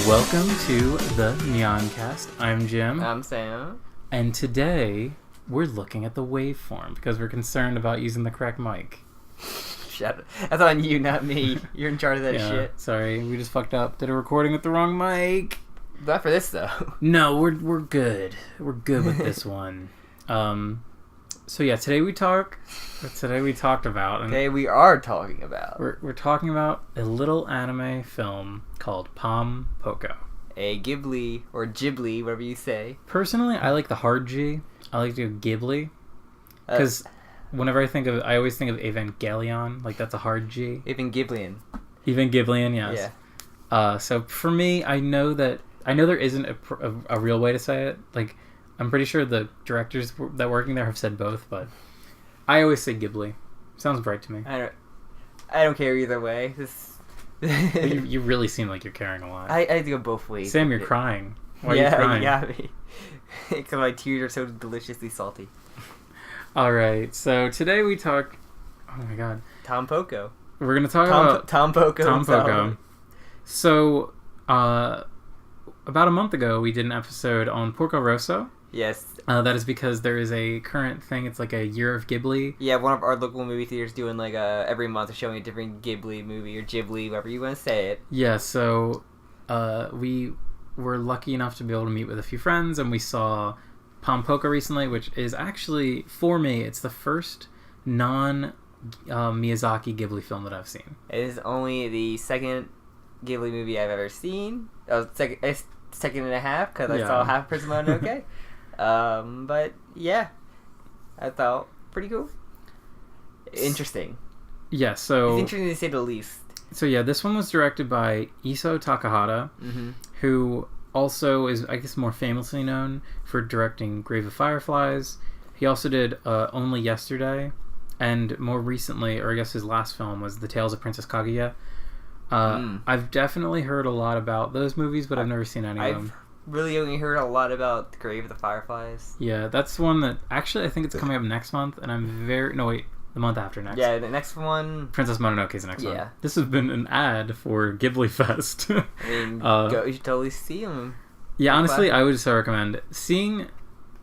Welcome to the Nyancast. I'm Jim. I'm Sam. And today, we're looking at the waveform because we're concerned about using the correct mic. Shut up. That's on you, not me. You're in charge of that shit. Sorry, we just fucked up. Did a recording with the wrong mic. Not for this, though. No, we're good. We're good with this one. So yeah, today we talked about... Today we are talking about... We're talking about a little anime film called Pom Poko. A Ghibli, or Ghibli, whatever you say. Personally, I like the hard G. I like to go Ghibli. Because whenever I always think of Evangelion. Like, that's a hard G. Evangelion. Evangelion, yes. Yeah. So for me, I know there isn't a real way to say it. Like, I'm pretty sure the directors that working there have said both, but I always say Ghibli. Sounds right to me. I don't care either way. You really seem like you're caring a lot. I have to go both ways. Sam, you're crying. Why are you crying? Yeah, because my tears are so deliciously salty. All right, so today we talk... Oh my god. Pom Poko. We're going to talk about... Pom Poko. Pom Poko. So, about a month ago, we did an episode on Porco Rosso. Yes. That is because there is a current thing. It's like a year of Ghibli. Yeah, one of our local movie theaters doing like every month showing a different Ghibli movie or Ghibli, whatever you want to say it. Yeah, so we were lucky enough to be able to meet with a few friends, and we saw Pom Poko recently, which is actually, for me, it's the first non-Miyazaki Ghibli film that I've seen. It is only the second Ghibli movie I've ever seen. Second and a half, because I saw half Prince Mononoke. But yeah, I thought pretty cool. Interesting. Yeah, so... It's interesting to say the least. So yeah, this one was directed by Isao Takahata, who also is, I guess, more famously known for directing Grave of Fireflies. He also did Only Yesterday, and more recently, or I guess his last film was The Tales of Princess Kaguya. I've definitely heard a lot about those movies, but I've never seen any of them. Really only heard a lot about The Grave of the Fireflies. Yeah, that's one that... Actually, I think it's coming up next month, and I'm very... No, wait. The month after next. Yeah, the next one... Princess Mononoke is the next one. This has been an ad for Ghibli-fest. I mean, you should totally see them. Yeah, honestly, I would just recommend... Seeing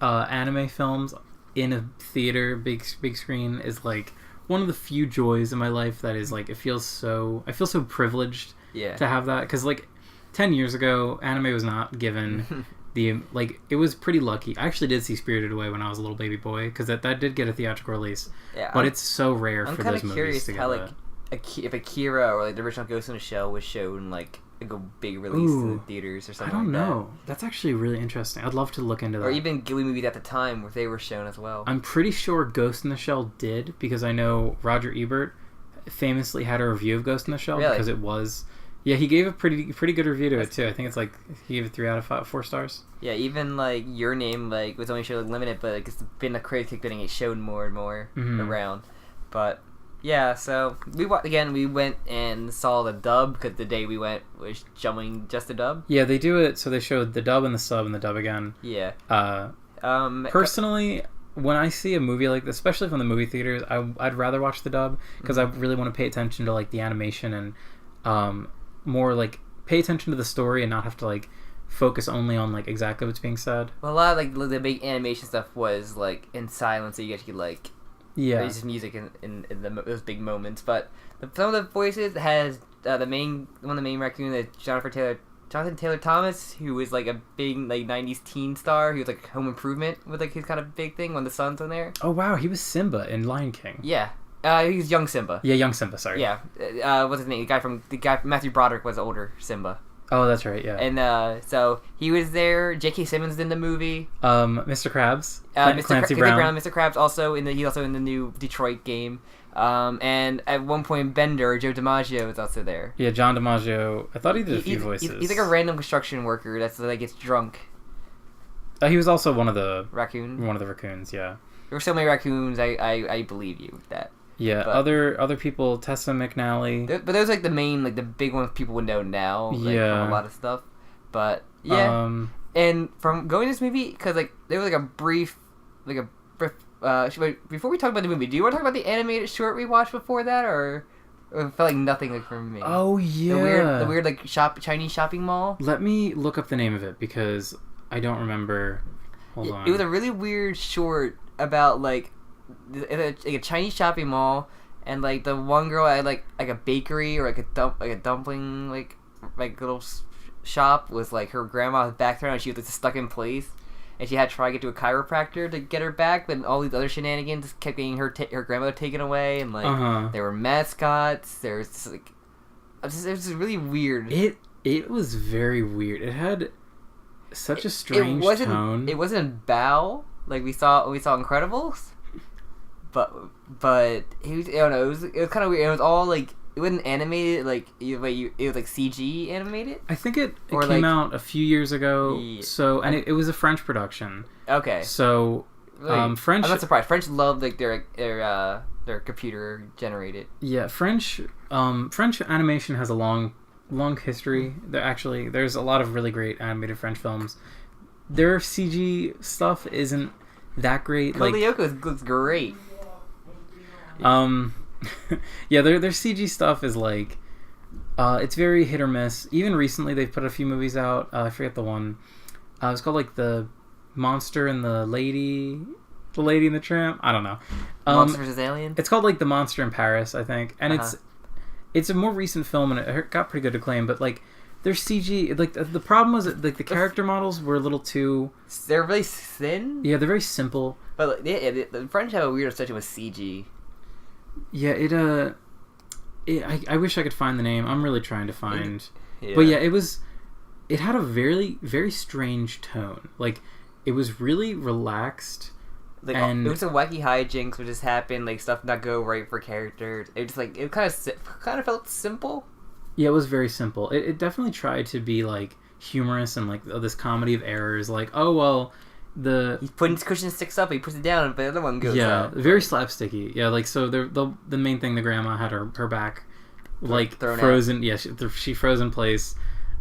anime films in a theater, big screen, is like one of the few joys in my life that is like... I feel so privileged to have that, because like... 10 years ago, anime was not given the... Like, it was pretty lucky. I actually did see Spirited Away when I was a little baby boy, because that did get a theatrical release. Yeah, but it's so rare for those movies to get that. I'm kind of curious how, like, if Akira or, like, the original Ghost in the Shell was shown, like a big release in the theaters or something like that. I don't know. That's actually really interesting. I'd love to look into that. Or even Ghibli movies at the time, where they were shown as well. I'm pretty sure Ghost in the Shell did, because I know Roger Ebert famously had a review of Ghost in the Shell, because it was... Yeah, he gave a pretty good review to it too. I think it's like he gave it 3 out of 4 stars. Yeah, even like Your Name like was only shown limited, but like, it's been a crazy getting it shown more and more around. But yeah, so we went and saw the dub, because the day we went was showing just the dub. Yeah, they do it so they showed the dub and the sub and the dub again. Yeah. Personally, when I see a movie like this, especially from the movie theaters, I'd rather watch the dub, because I really want to pay attention to like the animation and more like pay attention to the story and not have to like focus only on like exactly what's being said. Well, a lot of like the big animation stuff was like in silence, so you get like there's just music in those big moments. But some of the voices has one of the main raccoons, Jonathan Taylor Thomas, who was like a big like 90s teen star. He was like Home Improvement with like his kind of big thing when the sun's on there. Oh wow, he was Simba in Lion King. Yeah. He was young Simba. Yeah, young Simba, sorry. Yeah. What's his name? The guy from Matthew Broderick was older Simba. Oh, that's right, yeah. And so he was there. J.K. Simmons in the movie. Mr. Krabs. Clancy Brown. Mr. Krabs also he's also in the new Detroit game. And at one point Bender, Joe DiMaggio, was also there. Yeah, John DiMaggio. I thought he did a few voices. He's like a random construction worker that's like gets drunk. He was also one of the raccoons. One of the raccoons, yeah. There were so many raccoons. I believe you with that. Yeah, but other people, Tessa McNally. But those like the main, like the big ones people would know now, like, from a lot of stuff. But yeah, and from going to this movie, because like there was like a brief, before we talk about the movie, do you want to talk about the animated short we watched before that, or It felt like nothing like for me. Oh yeah, the weird like Chinese shopping mall. Let me look up the name of it because I don't remember. Hold on. It was a really weird short about like a Chinese shopping mall, and like the one girl had like a bakery or like a dumpling like little shop was like her grandma's back there and she was like stuck in place. And she had to try to get to a chiropractor to get her back, but all these other shenanigans kept getting her grandmother taken away, and like there were mascots. There's like, it was really weird. It was very weird. It had such a strange tone. It wasn't Bao like we saw Incredibles, but it was, I don't know. It was kind of weird. It was all like. It wasn't animated, like, it was, like, CG animated? I think it came out a few years ago, and it was a French production. Okay. So, French... I'm not surprised. French love, like, their computer-generated. Yeah, French animation has a long history. There's a lot of really great animated French films. Their CG stuff isn't that great. Code Lyoko looks great. Yeah, their CG stuff is like it's very hit or miss. Even recently they've put a few movies out. I forget the one. It's called like The Monster and the Lady and the Tramp. I don't know. Monster vs. Alien? It's called like The Monster in Paris, I think. And it's a more recent film and it got pretty good acclaim, but like their CG, like the problem was that like the character models were a little too... They're really thin? Yeah, they're very simple. But the French have a weird obsession with CG. Yeah, I wish I could find the name. I'm really trying to find. But yeah, it had a very, very strange tone. Like, it was really relaxed. Like, it was a wacky hijinks would just happen, like stuff not go right for characters. It just like it kind of felt simple. Yeah, it was very simple. It definitely tried to be like humorous and like this comedy of errors. Like, oh well. He's putting his cushion sticks up, he puts it down, but the other one goes out. Yeah, very slapsticky. Yeah, like, so the main thing, the grandma had her back, like, frozen. Out. Yeah, she froze in place,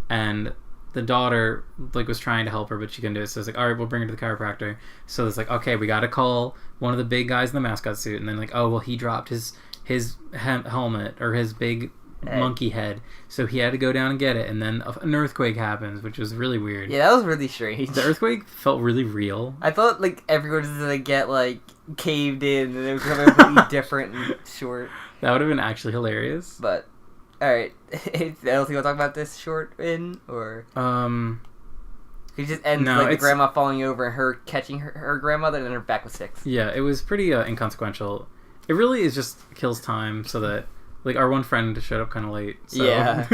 and the daughter, like, was trying to help her, but she couldn't do it, so it's like, alright, we'll bring her to the chiropractor. So it's like, okay, we gotta call one of the big guys in the mascot suit, and then like, oh, well, he dropped his helmet, or his big monkey head, so he had to go down and get it, and then an earthquake happens, which was really weird. Yeah, that was really strange. The earthquake felt really real. I thought like everyone was gonna get like caved in and it was gonna be completely different and short. That would have been actually hilarious. But alright. Else you wanna talk about this short in or it just ends like the grandma falling over and her catching her grandmother and then her back with sticks. Yeah, it was pretty inconsequential. It really is just kills time so that like, our one friend showed up kind of late, so... Yeah.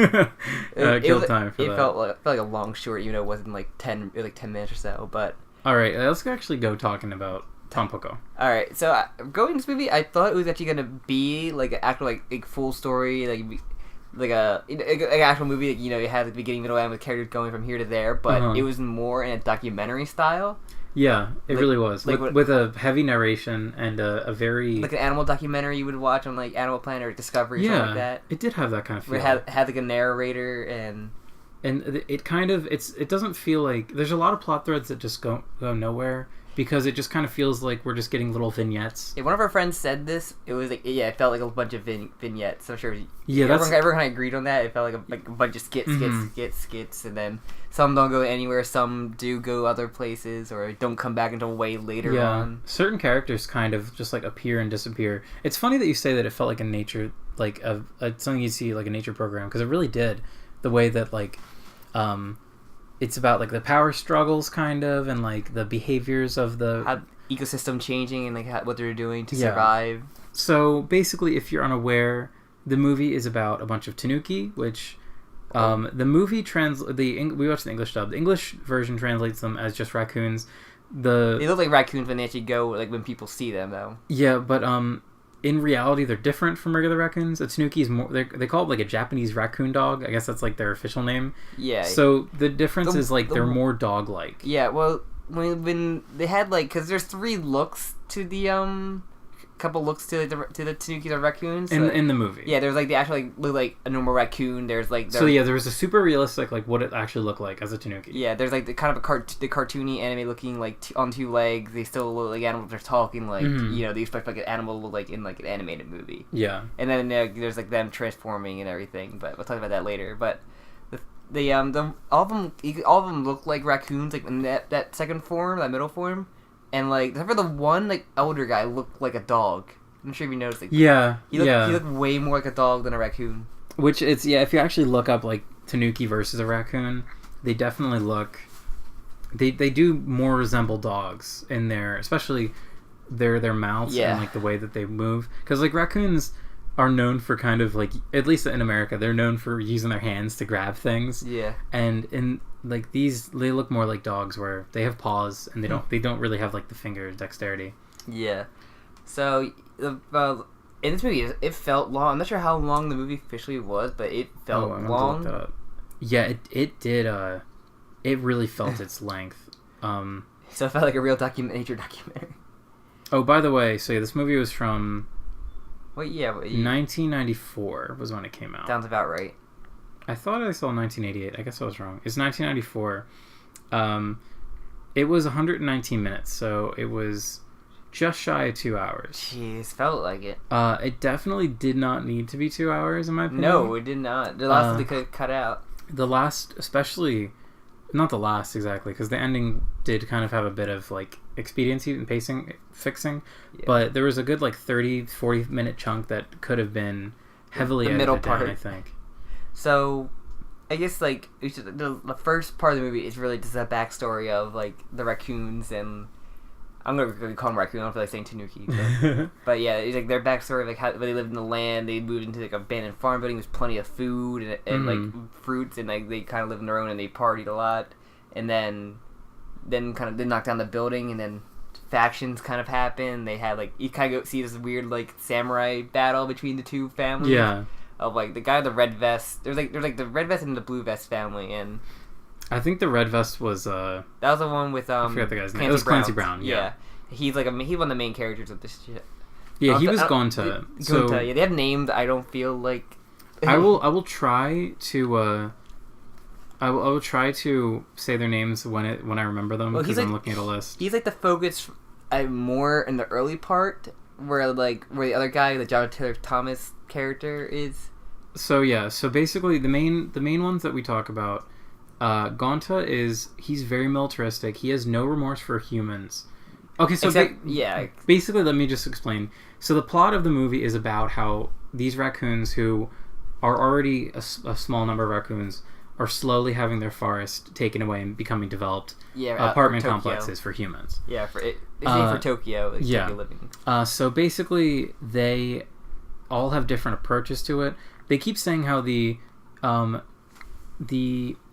Killed time for that. It felt like a long short, even though it wasn't, like, 10 minutes or so, but... Alright, let's actually go talking about Pom Poko. Alright, so going to this movie, I thought it was actually gonna be, like, an actual, like full story, like an actual movie, like, you know, you had the beginning, middle, end with characters going from here to there, but it was more in a documentary style. Yeah, it really was. Like with a heavy narration and a very... Like an animal documentary you would watch on, like, Animal Planet or Discovery or something like that. It did have that kind of feel. Where it had like, a narrator and... And it kind of... It doesn't feel like... There's a lot of plot threads that just go nowhere. Because it just kind of feels like we're just getting little vignettes. Yeah, one of our friends said this. It was like, yeah, it felt like a bunch of vignettes. So I'm sure everyone kind of agreed on that. It felt like a bunch of skits, and then some don't go anywhere, some do go other places, or don't come back until way later on. Certain characters kind of just like appear and disappear. It's funny that you say that it felt like a nature, like something you'd see like a nature program, because it really did. The way that like, it's about like the power struggles kind of, and like the behaviors of the how ecosystem changing and like what they're doing to survive. So basically, if you're unaware, the movie is about a bunch of Tanuki, which the movie we watched the English dub. The English version translates them as just raccoons. They look like raccoons when they actually go, like when people see them though. Yeah, but in reality, they're different from regular raccoons. A Tanuki is more... They call it like a Japanese raccoon dog. I guess that's like their official name. Yeah. So the difference is like they're more dog-like. Yeah, well, when they had like... Because there's 3 looks to the couple looks to the Tanuki or raccoons in the movie. Yeah, there's like they actually look like a normal raccoon. There's like so yeah, there was a super realistic like what it actually looked like as a Tanuki. Yeah, there's like the kind of the cartoony anime looking like on two legs. They still look like animals are talking like you know they expect like an animal to look like in like an animated movie. Yeah, and then there's like them transforming and everything. But we'll talk about that later. But all of them look like raccoons like in that second form, that middle form. And, like, except for the one, like, elder guy looked like a dog. I'm not sure if you noticed. Like, he looked way more like a dog than a raccoon. Which, if you actually look up, like, Tanuki versus a raccoon, they definitely look... They do more resemble dogs in their... Especially their mouths and, like, the way that they move. Because, like, raccoons are known for kind of, like... At least in America, they're known for using their hands to grab things. Yeah. And in... Like these, they look more like dogs, where they have paws and they don't really have like the finger dexterity. Yeah. So in this movie, it felt long. I'm not sure how long the movie officially was, but it felt long. Look that up. Yeah, it did. It really felt its length. So it felt like a real nature documentary. Oh, by the way, so yeah, this movie was from. What year? 1994 was when it came out. Sounds about right. I thought I saw 1988. I guess I was wrong. It's 1994. It was 119 minutes, so it was just shy of 2 hours. Jeez, felt like it. It definitely did not need to be 2 hours, in my opinion. No, it did not. The last they could cut out. The last, especially... Not the last, exactly, because the ending did kind of have a bit of, like, expediency and fixing. Yeah. But there was a good, like, 30, 40-minute chunk that could have been heavily edited middle part. Down, I think. So, I guess, like, the first part of the movie is really just a backstory of, like, the raccoons and... I'm going to call them raccoons, I don't feel like saying Tanuki. But yeah, it's, like, their backstory of, like, how they lived in the land, they moved into, like, an abandoned farm building with plenty of food and like, fruits, and, like, they kind of lived on their own and they partied a lot. And then kind of, they knocked down the building, and then factions kind of happened. They had, like, you kind of see this weird, like, samurai battle between the two families. Yeah. Of like the guy with the red vest. There's like the red vest and the blue vest family, and I think the red vest was that was the one with I forgot the guy's name. It was Clancy Brown. Yeah. He's like he's one of the main characters of this shit. Yeah, he was Gonta. So yeah, they have names. I don't feel like I will try to I will try to say their names when I remember them, because I'm looking at a list. He's like the focus more in the early part where the other guy, the John Taylor Thomas character is. So yeah, so basically the main ones that we talk about, Gonta he's very militaristic. He has no remorse for humans. Okay, so basically let me just explain. So the plot of the movie is about how these raccoons, who are already a small number of raccoons, are slowly having their forest taken away and becoming developed apartment complexes for humans. Yeah, it's for Tokyo. Like Tokyo living. So basically they all have different approaches to it. They keep saying how the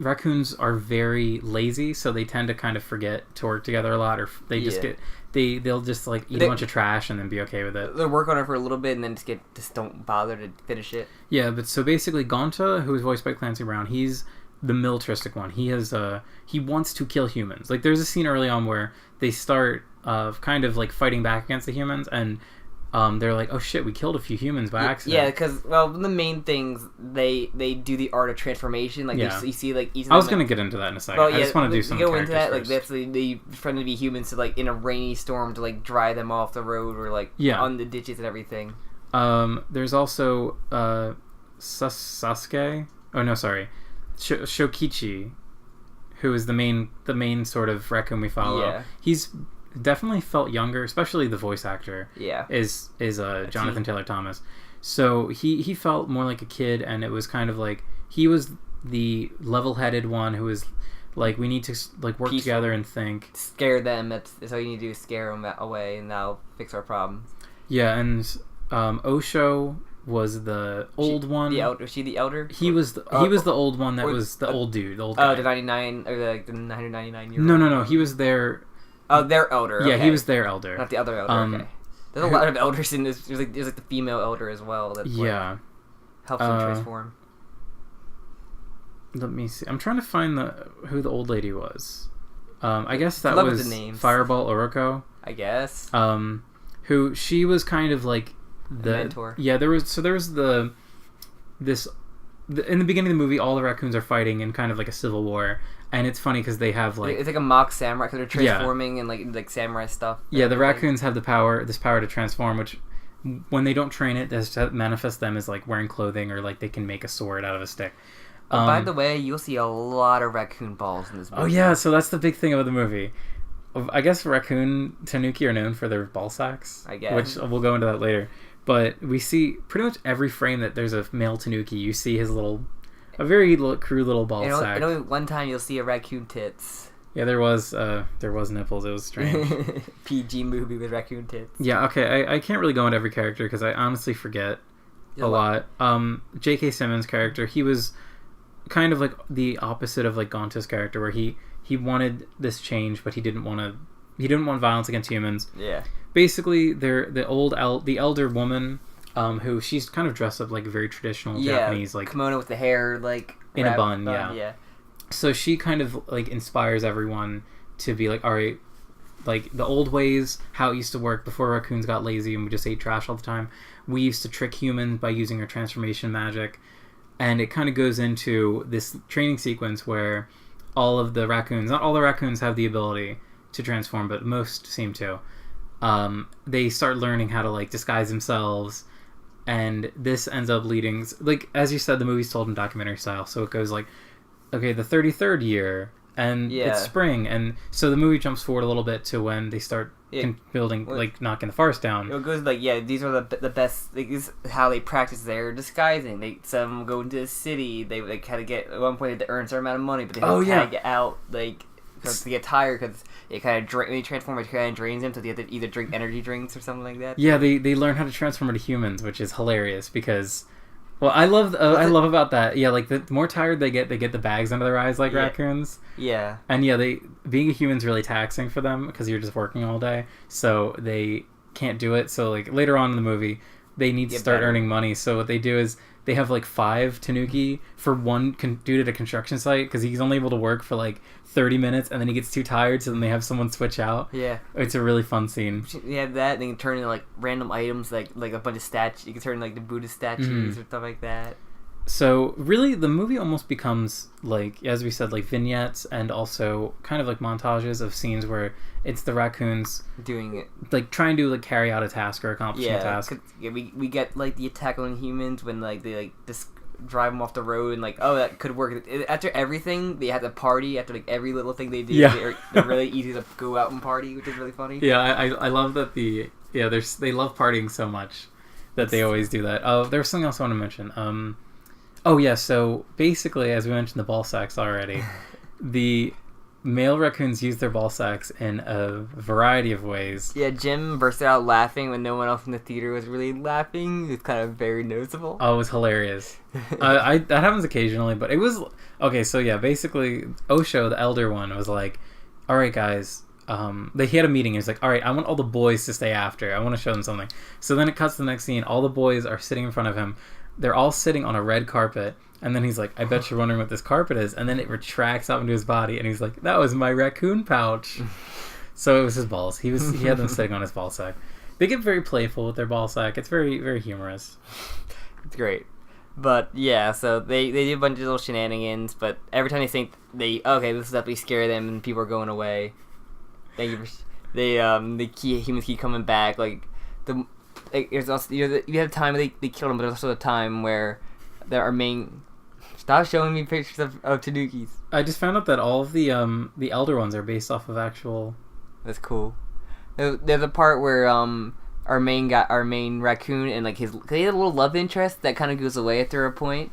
raccoons are very lazy, so they tend to kind of forget to work together a lot, or they just they'll just like eat a bunch of trash and then be okay with it. They'll work on it for a little bit and then just don't bother to finish it. Yeah, but so basically Gonta, who is voiced by Clancy Brown, he's the militaristic one. He wants to kill humans. Like there's a scene early on where they start kind of like fighting back against the humans, and they're like, oh shit, we killed a few humans by accident. Yeah, because the main things they do the art of transformation. Like you see like each of them, I was gonna get into that in a second. I just want to do some characters into that. first. Like they pretend to be humans to like in a rainy storm to like dry them off the road or like on the ditches and everything. There's also Sasuke. Oh no, sorry, Shokichi, who is the main sort of raccoon we follow. Yeah. He's definitely felt younger, especially the voice actor. Yeah, is Jonathan Taylor Thomas. So he felt more like a kid, and it was kind of like he was the level-headed one who was like, we need to like work together and think. Scare them. That's all you need to do is scare them away, and that'll fix our problem. Yeah, and Osho was the old one. Was she the elder? He was the old one that was the old dude. The old guy. The 99 or the 999-year-old. No. He was their. Oh, their elder. Yeah, okay. he was their elder. Not the other elder. Okay. There's a lot of elders in this. There's like the female elder as well. That helps them transform. Let me see. I'm trying to find who the old lady was. I guess that was Fireball Oroko. I guess. who she was kind of like the mentor. Yeah, there was in the beginning of the movie, all the raccoons are fighting in kind of like a civil war, and it's funny because they have like it's like a mock samurai because they're transforming and like samurai stuff. Yeah, the raccoons have this power to transform, which when they don't train it, does manifest them as like wearing clothing or like they can make a sword out of a stick. By the way, you'll see a lot of raccoon balls in this movie. Oh yeah, so that's the big thing about the movie. I guess raccoon Tanuki are known for their ball sacks. I guess. Which we'll go into that later. But we see pretty much every frame that there's a male Tanuki, you see his a very crude little ball sack. And only one time you'll see a raccoon tits. Yeah, there was nipples. It was strange. PG movie with raccoon tits. Yeah, okay. I can't really go into every character because I honestly forget a lot. J.K. Simmons' character, he was kind of like the opposite of like Gonta's character, where he wanted this change, but he didn't want violence against humans. Yeah. Basically, the elder woman, who she's kind of dressed up like a very traditional Japanese, like kimono with the hair like in a bun. Yeah. So she kind of like inspires everyone to be like, all right, like the old ways, how it used to work before raccoons got lazy and we just ate trash all the time. We used to trick humans by using our transformation magic. And it kind of goes into this training sequence where all of the raccoons, not all the raccoons have the ability to transform, but most seem to. They start learning how to like disguise themselves, and this ends up leading, like as you said, the movie's told in documentary style, so it goes like, okay, the 33rd year, and it's spring, and so the movie jumps forward a little bit to when they start building, like knocking the forest down. It goes like, these are the best. Like, this is how they practice their disguising. Some go into the city. They like kind of get at one point they have to earn a certain amount of money, but they have to kind of get out like because they get tired because it kind of when they transform, it kind of drains them, so they have to either drink energy drinks or something like that. Yeah, they learn how to transform into humans, which is hilarious because. Well, I love about that. Yeah, like the more tired they get the bags under their eyes like raccoons. Yeah. And being a human's really taxing for them because you're just working all day, so they can't do it. So like later on in the movie, they need to start earning money. So what they do is they have like 5 Tanuki for one dude at a construction site because he's only able to work for like 30 minutes and then he gets too tired, so then they have someone switch out. Yeah. It's a really fun scene. You have that, and you can turn into like random items like a bunch of statues. You can turn like the Buddhist statues or stuff like that. So really the movie almost becomes like, as we said, like vignettes and also kind of like montages of scenes where it's the raccoons doing it, like trying to like carry out a task or accomplish a task. Yeah, we get like the attack on humans when like they like just drive them off the road and like, oh, that could work. After everything, they have to party. After like every little thing they do, they're really easy to go out and party, which is really funny. Yeah, I love that they love partying so much that they always do that. Oh, there was something else I want to mention. Oh yeah, so basically, as we mentioned the ball sacks already, the male raccoons use their ball sacks in a variety of ways. Yeah, Jim burst out laughing when no one else in the theater was really laughing. It's kind of very noticeable. Oh, it was hilarious. That happens occasionally, but it was... Okay, so yeah, basically, Osho, the elder one, was like, alright guys, he had a meeting, and he's like, alright, I want all the boys to stay after. I want to show them something. So then it cuts to the next scene. All the boys are sitting in front of him. They're all sitting on a red carpet, and then he's like, I bet you're wondering what this carpet is, and then it retracts up into his body, and he's like, that was my raccoon pouch. So it was his balls. He had them sitting on his ball sack. They get very playful with their ball sack. It's very, very humorous. It's great. But yeah, so they do a bunch of little shenanigans, but every time they think this is definitely scare them and people are going away, humans keep coming back. Like there's also you have time where they kill them, but there's also a time where there are main. Stop showing me pictures of Tanukis. I just found out that all of the elder ones are based off of actual. That's cool. There's a part where our main raccoon and like they had a little love interest that kind of goes away after a point.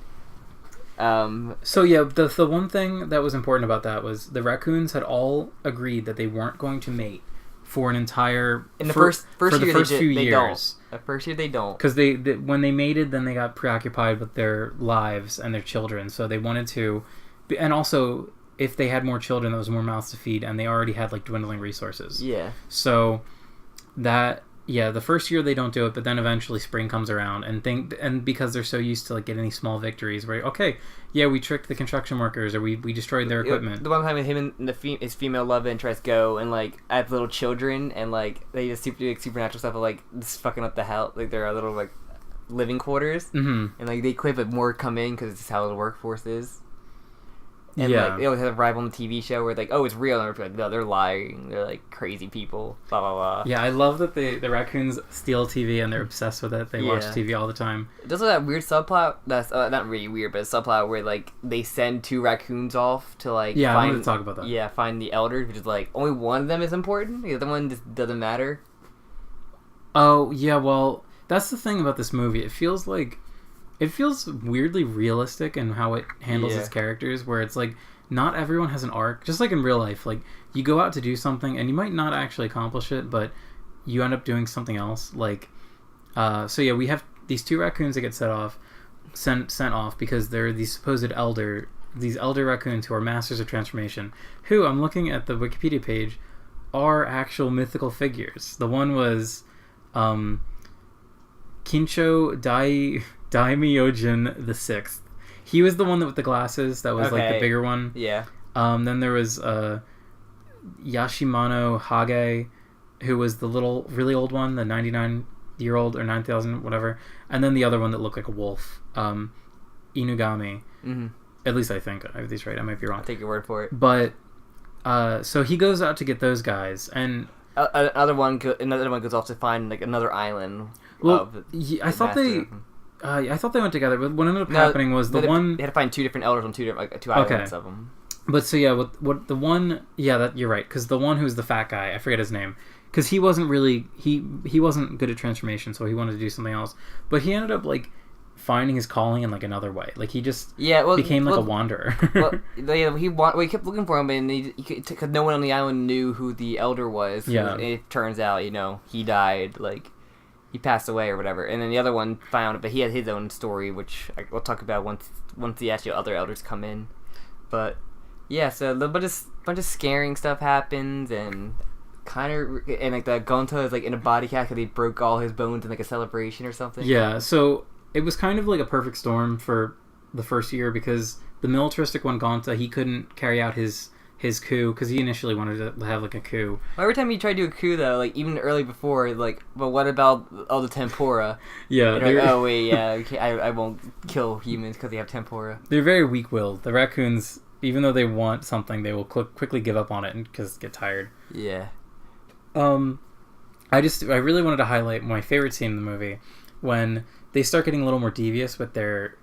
So yeah, the one thing that was important about that was the raccoons had all agreed that they weren't going to mate for an entire in the first few years. The first year they don't, because they when they mated, then they got preoccupied with their lives and their children, so they wanted to, and also if they had more children, there was more mouths to feed, and they already had like dwindling resources. Yeah. So that yeah, the first year they don't do it, but then eventually spring comes around, and because they're so used to like getting these small victories, where okay, yeah, we tricked the construction workers, or we destroyed their equipment. The one time with him and his female love interest go and like have little children, and like they just do like, supernatural stuff of like just fucking up the hell, like their little like living quarters, and like they quit, but more come in because it's how the workforce is. And like they always have a rival on the TV show where like, oh, it's real, and we're like, no, they're lying. They're like crazy people. Blah blah blah. Yeah, I love that the raccoons steal TV and they're obsessed with it. They watch TV all the time. There's that weird subplot that's not really weird, but a subplot where like they send 2 raccoons off to like I wanted to talk about that. Yeah, find the elders, which is like only one of them is important. The other one just doesn't matter. Oh yeah, well that's the thing about this movie. It feels weirdly realistic in how it handles its characters, where it's like not everyone has an arc, just like in real life. Like you go out to do something and you might not actually accomplish it, but you end up doing something else. Like so yeah, we have these 2 raccoons that get sent off because they're these supposed elder raccoons who are masters of transformation, who I'm looking at the Wikipedia page are actual mythical figures. The one was Kincho Daimyojin the 6th. He was the one with the glasses. That was like the bigger one. Yeah. Then there was Yashimano Hage, who was the little, really old one, the 99-year-old or 9,000, whatever. And then the other one that looked like a wolf, Inugami. Mm-hmm. At least I think I have these right. I might be wrong. I'll take your word for it. But so he goes out to get those guys, and another one goes off to find like another island. Well, I thought they went together, but what ended up happening was they had to find 2 different elders on 2 different 2 islands of them. But so yeah, what the one, that you're right, because the one who's the fat guy, I forget his name, because he wasn't really he wasn't good at transformation, so he wanted to do something else. But he ended up like finding his calling in like another way. Like he just became like a wanderer. He kept looking for him, and because no one on the island knew who the elder was. Yeah, it turns out he died, like he passed away or whatever. And then the other one found it, but he had his own story, which we'll talk about once the actual other elders come in. But yeah, so a bunch of scaring stuff happens, and like the Gonta is like in a body cast because he broke all his bones in like a celebration or something. Yeah, so it was kind of like a perfect storm for the first year, because the militaristic one, Gonta, he couldn't carry out his coup because he initially wanted to have like a coup. Every time he tried to do a coup, though, like even early before, like, but what about all the tempura? Yeah. Like, oh wait, yeah, I won't kill humans because they have tempura. They're very weak-willed. The raccoons, even though they want something, they will quickly give up on it because get tired. Yeah. I really wanted to highlight my favorite scene in the movie when they start getting a little more devious with their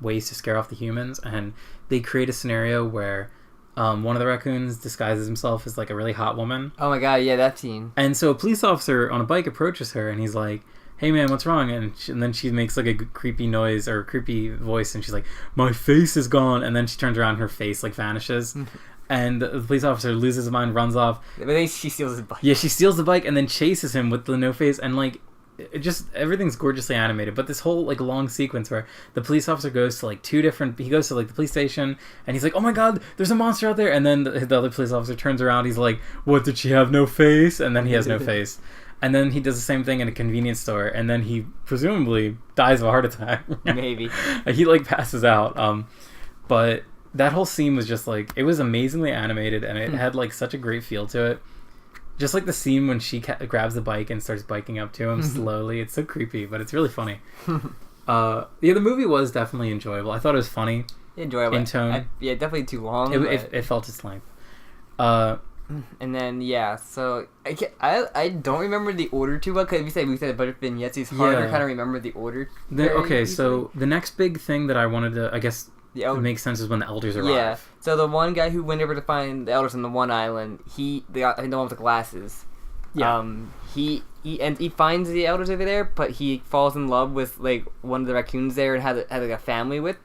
ways to scare off the humans, and they create a scenario where one of the raccoons disguises himself as like a really hot woman. Oh my god, yeah, that scene. And so a police officer on a bike approaches her, and he's like, "Hey man, what's wrong?" And then she makes like a creepy noise or a creepy voice, and she's like, "My face is gone." And then she turns around, and her face like vanishes. And the police officer loses his mind, runs off. But then she steals his bike. Yeah, she steals the bike and then chases him with the no face, and like everything's gorgeously animated. But this whole like long sequence where the police officer goes to like he goes to like the police station, and he's like, "Oh my god, there's a monster out there." And then the other police officer turns around, he's like, "What, did she have no face?" And then he has no face. And then he does the same thing in a convenience store, and then he presumably dies of a heart attack. Maybe. He like passes out. But that whole scene was just like, it was amazingly animated, and it had like such a great feel to it. Just like the scene when she grabs the bike and starts biking up to him slowly. It's so creepy, but it's really funny. The movie was definitely enjoyable. I thought it was funny. Enjoyable. In tone. Definitely too long. It felt its length. And then, so I don't remember the order too well, because we said a bunch of vignettes. It's hard to kind of remember the order. So the next big thing that I wanted to, I guess, it makes sense is when the elders arrive. Yeah. So the one guy who went over to find the elders on the one island, the one with the glasses. Yeah. He finds the elders over there, but he falls in love with like one of the raccoons there and has like a family with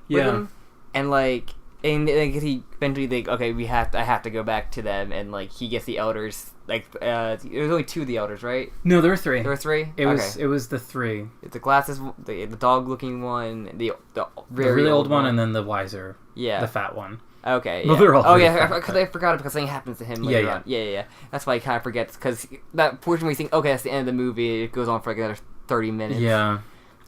him, and like he eventually like, okay, I have to go back to them, and like he gets the elders. Like there was only 2 of the elders, right? No, there were 3. There were 3. It was the 3. The glasses, the dog-looking one, the really old one, and then the wiser, the fat one. Okay. Well, Yeah. they're all oh pretty yeah, fat, because but- I forgot it because something happens to him later on. Yeah. That's why I kind of forget because that portion where you think, okay, that's the end of the movie. It goes on for like another 30 minutes. Yeah.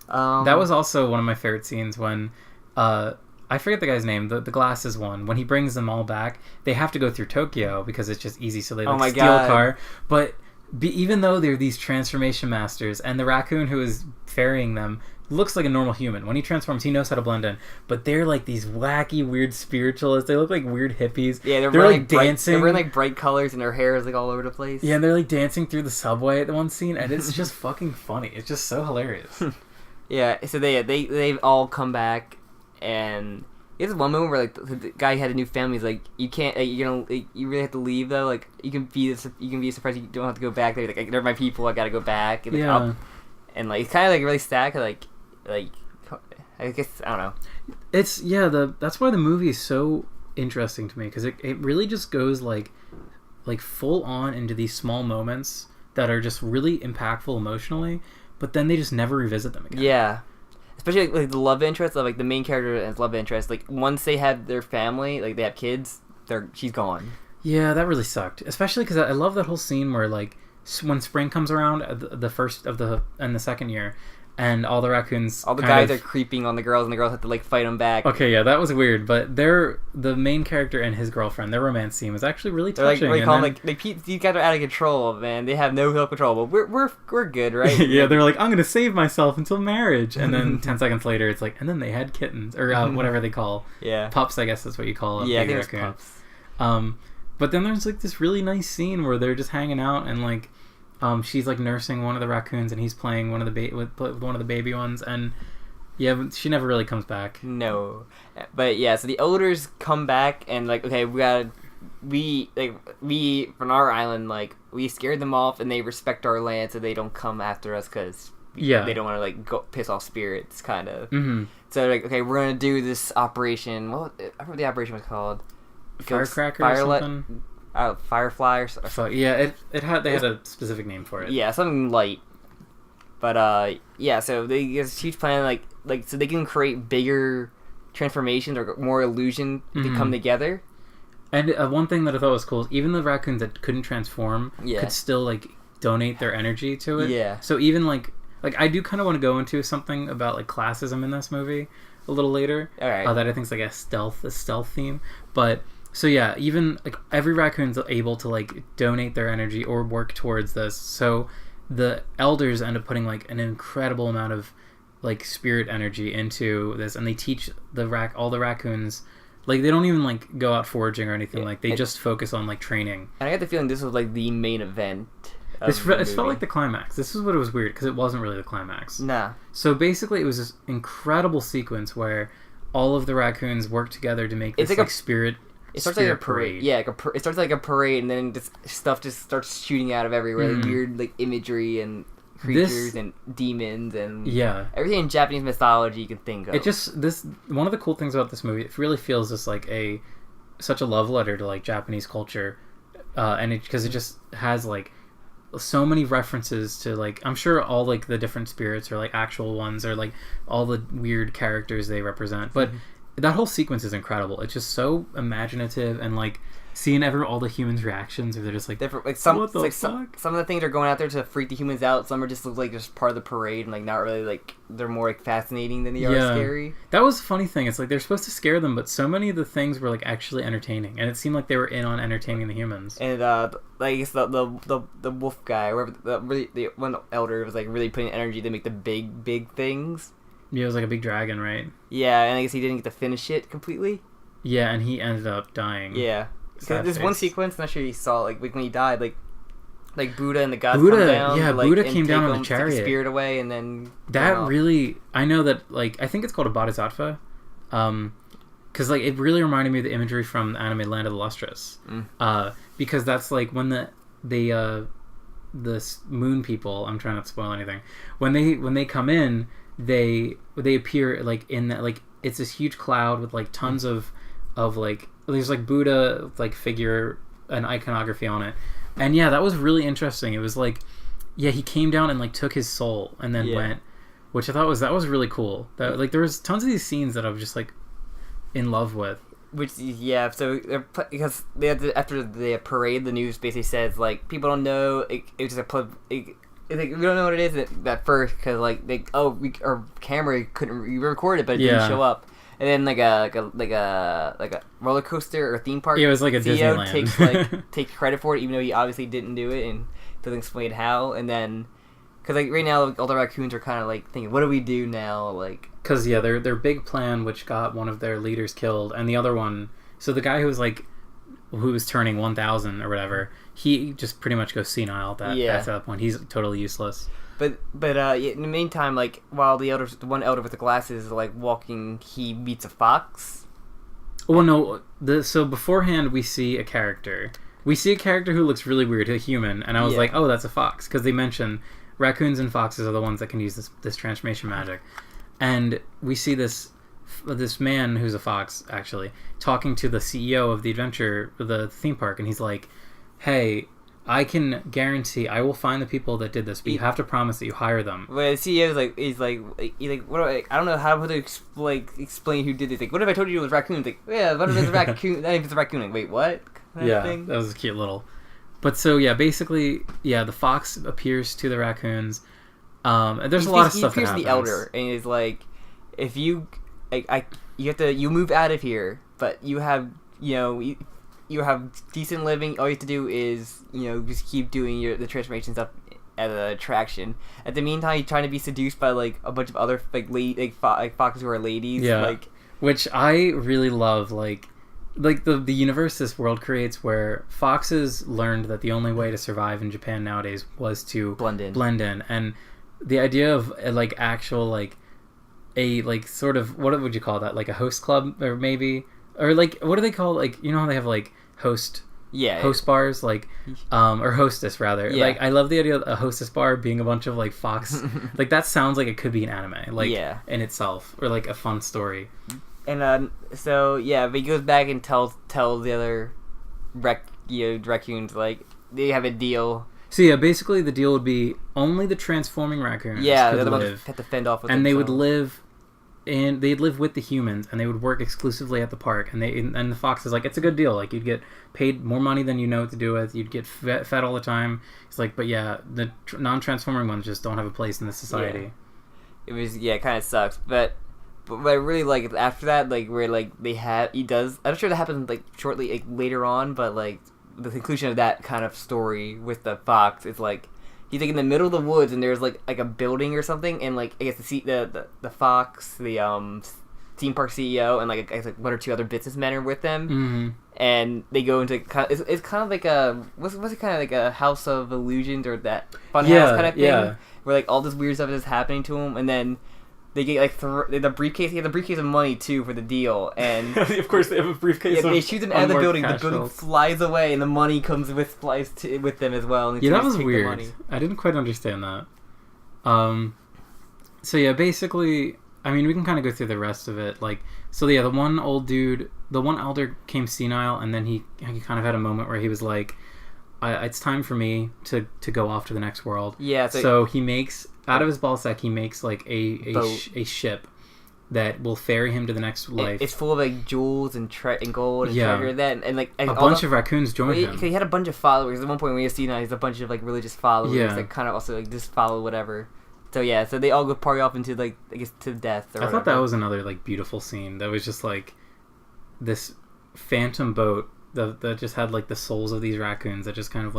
That was also one of my favorite scenes when, I forget the guy's name, the glasses one. When he brings them all back, they have to go through Tokyo because it's just easy, so they like steal a car. But even though they're these transformation masters, and the raccoon who is ferrying them looks like a normal human. When he transforms, he knows how to blend in. But they're like these wacky, weird spiritualists. They look like weird hippies. Yeah, they're like dancing. They're wearing like bright colors, and their hair is like all over the place. Yeah, and they're like dancing through the subway at the one scene, and it's just fucking funny. It's just so hilarious. Yeah, so they've all come back, and there's one moment where like the guy had a new family. He's like, you can't, you really have to leave though. Like you can be surprised you don't have to go back. They're like, they're my people. I gotta go back. And, like, yeah, and like it's kind of like really sad. Like I guess I don't know. It's that's why the movie is so interesting to me because it really just goes like full on into these small moments that are just really impactful emotionally, but then they just never revisit them again. Yeah. Especially like the love interest of like the main character and his love interest. Like once they have their family, like they have kids, she's gone. Yeah, that really sucked. Especially because I love that whole scene where like when spring comes around, the first of the and the second year, and all the raccoons, all the guys are creeping on the girls, and the girls have to like fight them back. Okay, yeah, that was weird. But the main character and his girlfriend, their romance scene was actually really touching. They're like, these guys are out of control, man. They have no self-control, but we're good, right? Yeah, they're like, I'm gonna save myself until marriage, and then 10 seconds later, it's like, and then they had kittens or whatever they call, pups. I guess that's what you call I think it's pups. But then there's like this really nice scene where they're just hanging out and like. She's like nursing one of the raccoons, and he's playing one of the with one of the baby ones, and but she never really comes back. No, but yeah, so the elders come back, and like, okay, we from our island, like we scared them off, and they respect our land, so they don't come after us because they don't want to like go piss off spirits, kind of. Mm-hmm. So like, okay, we're gonna do this operation. Well, I remember the operation was called Firecracker or something. Firefly or something. Yeah, they had a specific name for it. Yeah, something light. But so they get a huge plan, like so they can create bigger transformations or more illusion to come together. And one thing that I thought was cool is even the raccoons that couldn't transform could still like donate their energy to it. Yeah. So even like I do kind of want to go into something about like classism in this movie a little later. All right. That I think is like a stealth theme, but. So yeah, even like every raccoon's able to like donate their energy or work towards this. So the elders end up putting like an incredible amount of like spirit energy into this, and they teach all the raccoons. Like they don't even like go out foraging or anything. Like they just focus on like training. And I got the feeling this was like the main event. It felt like the climax. This is what it was weird because it wasn't really the climax. Nah. So basically, it was this incredible sequence where all of the raccoons work together to make this like spirit. It starts like a parade. Yeah, it starts like a parade, and then stuff just starts shooting out of everywhere. Like weird like imagery and creatures and demons and everything in Japanese mythology you can think of. One of the cool things about this movie, it really feels just like such a love letter to like Japanese culture, and because it just has like so many references to like I'm sure all like the different spirits or like actual ones or like all the weird characters they represent, but. That whole sequence is incredible. It's just so imaginative and like seeing all the humans' reactions, or they're just like different. Like some of the things are going out there to freak the humans out. Some are just like just part of the parade and like not really like they're more like fascinating than they are scary. That was a funny thing. It's like they're supposed to scare them, but so many of the things were like actually entertaining, and it seemed like they were in on entertaining the humans. And like I guess the wolf guy, or the one elder was like really putting energy to make the big things. Yeah, it was like a big dragon, right? Yeah, and I guess he didn't get to finish it completely. Yeah, and he ended up dying. Yeah. There's one sequence, I'm not sure you saw, like when he died, like Buddha and the gods come down. Yeah, like, Buddha came down on a chariot. Take the spirit away, and then... That really... I know that, like, I think it's called a bodhisattva. Because, like, it really reminded me of the imagery from the anime Land of the Lustrous. Because that's, like, when the moon people... I'm trying not to spoil anything. When they come in... They appear like in that like it's this huge cloud with like tons of like there's like Buddha like figure and iconography on it, and that was really interesting. It was like he came down and like took his soul and then went, which I thought was really cool. That like there was tons of these scenes that I was just like in love with. So because after the parade, the news basically says like people don't know it was just we don't know what it is at first because our camera couldn't record it, but it didn't show up. And then like a roller coaster or theme park. Yeah, it was like a CEO Disneyland. takes credit for it, even though he obviously didn't do it and doesn't explain how. And then because like right now all the raccoons are kind of like thinking, what do we do now? Like because their big plan, which got one of their leaders killed, and the other one. So the guy who was turning 1,000 or whatever, he just pretty much goes senile at that point. He's totally useless. But in the meantime, like while the one elder with the glasses is like walking, he meets a fox. Well, no. So beforehand, we see a character. We see a character who looks really weird, a human, and I was like, oh, that's a fox, because they mention raccoons and foxes are the ones that can use this transformation magic, and we see this man who's a fox actually talking to the CEO of the theme park, and he's like, hey, I can guarantee I will find the people that did this, but you have to promise that you hire them. Well, the CEO is like, what? I don't know how to explain who did this. Like, what if I told you it was raccoon? Like, yeah, what if it's a raccoon? If it's a raccoon, like, wait, what? That was a cute little. But so basically, the fox appears to the raccoons. And there's a lot of stuff that happens. He appears to the elder, and he's like, if you, you move out of here, but you have, you have decent living. All you have to do is, just keep doing the transformation stuff at an attraction. At the meantime, you're trying to be seduced by like a bunch of other foxes who are ladies. Yeah, which I really love. Like the universe this world creates, where foxes learned that the only way to survive in Japan nowadays was to blend in, and the idea of actual a sort of, what would you call that? Like a host club, or maybe. Or what do they call how they have host bars, or hostess rather. Yeah. I love the idea of a hostess bar being a bunch of fox. That sounds like it could be an anime, in itself, or a fun story. And but he goes back and tells the other raccoons they have a deal. So basically the deal would be only the transforming raccoons the other ones have to fend off with and themselves. They would live. And they'd live with the humans, and they would work exclusively at the park. And the fox is like, it's a good deal. You'd get paid more money than you know what to do with. You'd get fed all the time. It's like, but the non-transforming ones just don't have a place in this society. Yeah. It was it kind of sucks. But I really like it after that, where he does. I'm sure that happens shortly later on, but the conclusion of that kind of story with the fox is he's in the middle of the woods, and there's a building or something, and I guess the fox, the theme park CEO, and I guess one or two other businessmen are with them, mm-hmm. and they go into it's kind of like a what's it kind of like a House of Illusions, or that fun house kind of thing, where all this weird stuff is happening to them, and then they get the briefcase. He has a briefcase of money too for the deal, and of course they have a briefcase. They shoot them out of the building. The building flies away, and the money comes with them as well. And that was weird. I didn't quite understand that. So basically, I mean, we can kind of go through the rest of it. The one elder came senile, and then he kind of had a moment where he was like, "It's time for me to go off to the next world." Yeah. So he makes. Out of his ball sack, he makes a ship that will ferry him to the next life. It's full of jewels and gold and treasure and a bunch of raccoons join him. He had a bunch of followers. At one point when you see now, he's a bunch of religious followers that kind of also just follow whatever. So so they all go party off into I guess to death. Or I thought that was another beautiful scene. That was just this phantom boat that just had the souls of these raccoons that just kind of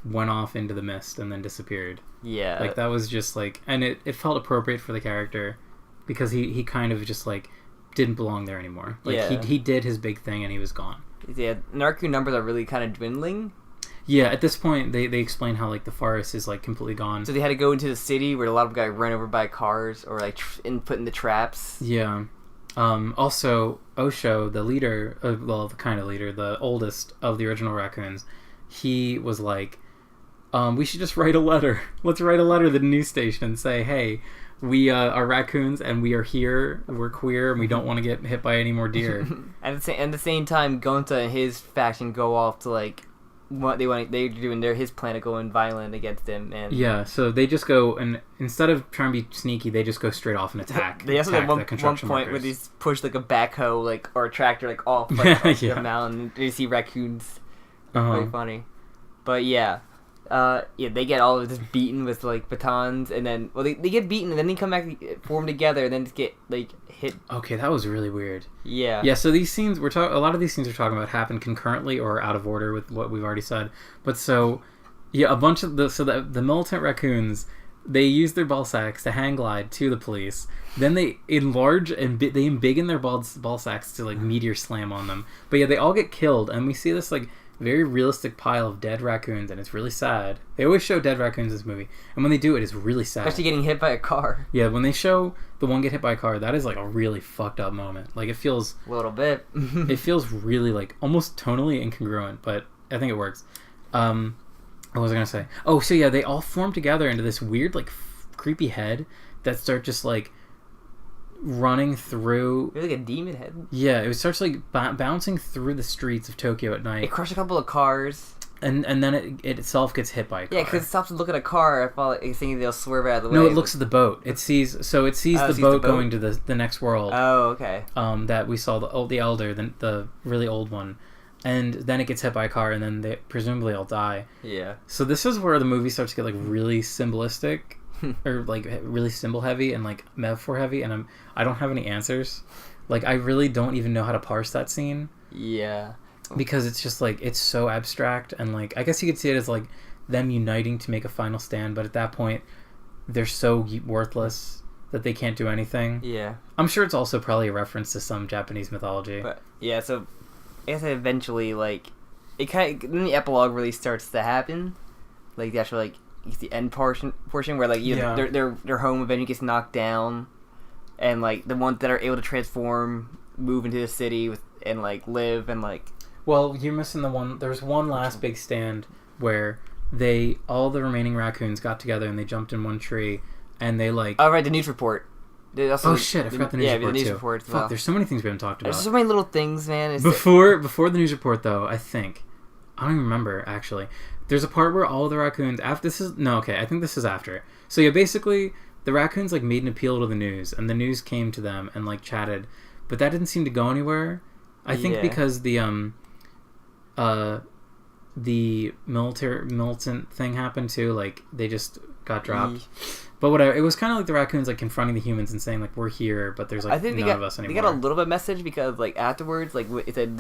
went off into the mist and then disappeared. Yeah. That was just and it felt appropriate for the character because he kind of just didn't belong there anymore. He did his big thing and he was gone. Yeah, raccoon numbers are really kind of dwindling. Yeah, at this point they explain how the forest is completely gone. So they had to go into the city where a lot of guys run over by cars or and put in the traps. Yeah. Also Osho, the leader, the kind of leader, the oldest of the original raccoons, he was we should just write a letter. Let's write a letter to the news station and say, hey, we are raccoons and we are here. We're queer and we don't want to get hit by any more deer. At the same time, Gonta and his faction go off to they're doing his plan of going violent against him, and yeah, so they just go, and instead of trying to be sneaky, they just go straight off and attack. They also attack at one point where they push like a backhoe like or a tractor like off like, the mountain. And you see raccoons. Very funny, but yeah, they get all of this beaten with like batons, and then they get beaten, and then they come back, form together, and then just get like hit. Okay, that was really weird. Yeah. So these scenes a lot of these scenes we're talking about happen concurrently or out of order with what we've already said. But so, yeah, a bunch of the militant raccoons, they use their ball sacks to hang glide to the police. Then they enlarge and they embiggen their ball sacks to like meteor slam on them. But yeah, they all get killed, and we see this like very realistic pile of dead raccoons, and it's really sad. They always show dead raccoons in this movie, and when they do, it is really sad. Especially getting hit by a car. Yeah, when they show the one get hit by a car, that is like a really fucked up moment. Like it feels a little bit. It feels really like almost tonally incongruent, but I think it works. What was I gonna say? Oh, so yeah, they all form together into this weird like creepy head that start just like running through. It's like a demon head. Yeah, it starts like bouncing through the streets of Tokyo at night. It crushed a couple of cars. And then it itself gets hit by a car. Yeah, because it stops to look at a car. I thought thinking they'll swerve out of the way. No, it looks at the boat. It sees the boat going to the next world. Oh, okay. That we saw the elder, the really old one, and then it gets hit by a car, and then they presumably all die. Yeah. So this is where the movie starts to get like really symbolistic, or like really symbol heavy and like metaphor heavy, and I don't have any answers. Like I really don't even know how to parse that scene. Yeah. Because it's just like it's so abstract, and like I guess you could see it as like them uniting to make a final stand, but at that point they're so worthless that they can't do anything. Yeah. I'm sure it's also probably a reference to some Japanese mythology. But yeah, so I guess eventually like it kind of then the epilogue really starts to happen, like the actual like the end portion where like their home eventually gets knocked down, and like the ones that are able to transform move into the city and like live and like. Well, you're missing the one. There's one last big stand where all the remaining raccoons got together and they jumped in one tree, and they like. Oh right, the news report. Also, shit! I forgot the news report the news too. Report Fuck, there's so many things we haven't talked about. There's so many little things, man. Before the news report, though, I don't even remember actually. There's a part where all the raccoons I think this is after. So yeah, basically the raccoons like made an appeal to the news, and the news came to them and like chatted, but that didn't seem to go anywhere. I think because the militant thing happened too, like they just got dropped. But whatever, it was kind of like the raccoons like confronting the humans and saying like we're here, but there's like none of us anymore. They got a little bit of message because like afterwards, like it said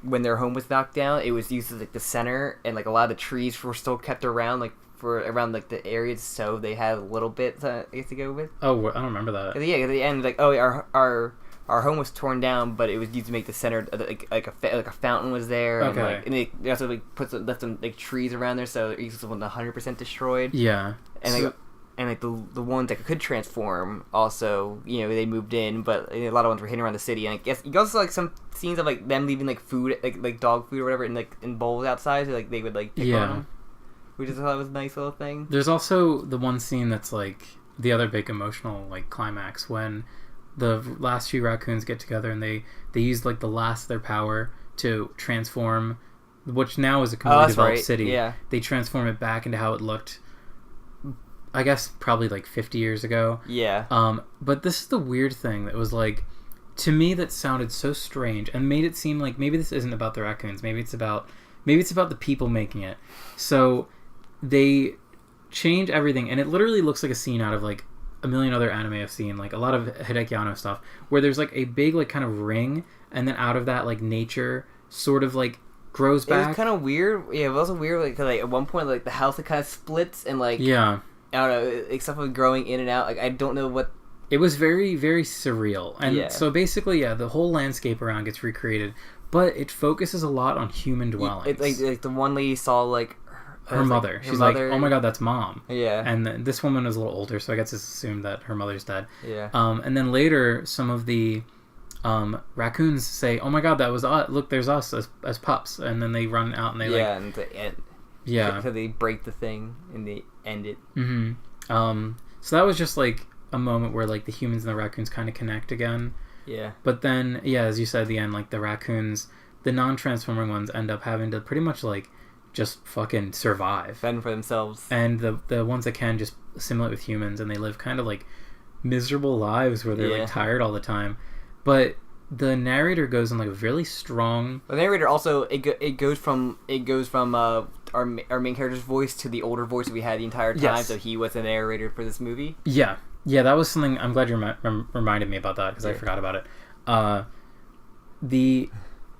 when their home was knocked down, it was used as like the center, and like a lot of the trees were still kept around like for around like the areas, so they had a little bit to go with. Oh, I don't remember that. Yeah, at the end, like our home was torn down, but it was used to make the center like a fountain was there. Okay. And they also like left some like trees around there, so it wasn't 100% destroyed. Yeah. And like the ones that could transform also, they moved in, but a lot of ones were hidden around the city. And I guess you also like some scenes of like them leaving like food, like dog food or whatever, in bowls outside, so like they would like pick on them, which I thought was a nice little thing. There's also the one scene that's like the other big emotional like climax when the last few raccoons get together and they use like the last of their power to transform, which now is a completely developed city. Yeah. They transform it back into how it looked, I guess probably like 50 years ago. Yeah. But this is the weird thing that was like, to me that sounded so strange and made it seem like maybe this isn't about the raccoons. Maybe it's about the people making it. So they change everything, and it literally looks like a scene out of like a million other anime I've seen, like a lot of Hideki Anno stuff, where there's like a big like kind of ring, and then out of that like nature sort of like grows back. It was kind of weird. Yeah, it was also weird. Like, 'cause, like at one point, like the house like kind of splits, and like I don't know, like stuff was growing in and out. Like I don't know what. It was very very surreal, and so basically, the whole landscape around gets recreated, but it focuses a lot on human dwellings. It's like the one lady saw like. Her mother. She's like, oh my god, that's mom. Yeah. And this woman is a little older, so I guess it's assumed that her mother's dead. Yeah. And then later, some of the raccoons say, oh my god, that was us. Look, there's us as pups. And then they run out and they so they break the thing and they end it. Mm-hmm. So that was just like a moment where like the humans and the raccoons kind of connect again. Yeah. But then, as you said at the end, like the raccoons, the non-transforming ones end up having to pretty much like just fucking survive, fend for themselves, and the ones that can just assimilate with humans, and they live kind of like miserable lives where they're like tired all the time. But the narrator goes on like a really strong. The narrator also it goes from our main character's voice to the older voice we had the entire time. Yes. So he was the narrator for this movie. Yeah, that was something. I'm glad you reminded me about that because I forgot about it. The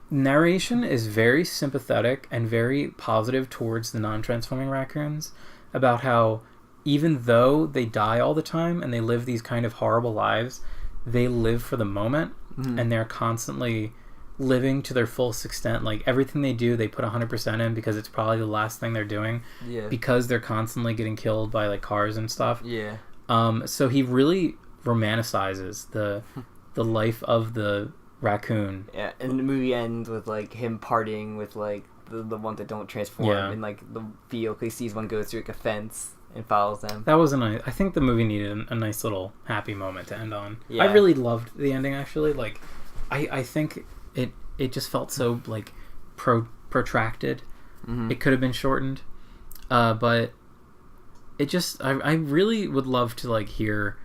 narration is very sympathetic and very positive towards the non-transforming raccoons about how even though they die all the time and they live these kind of horrible lives, they live for the moment, and they're constantly living to their fullest extent. Like everything they do, they put 100% in because it's probably the last thing they're doing. Yeah. Because they're constantly getting killed by like cars and stuff. Yeah. So he really romanticizes the life of the raccoon. Yeah, and the movie ends with like him partying with like the ones that don't transform, and like the vehicle he sees one goes through like a fence and follows them. That was a nice. I think the movie needed a nice little happy moment to end on. Yeah. I really loved the ending actually. Like, I think it just felt so like protracted. It could have been shortened, but it just I really would love to like hear,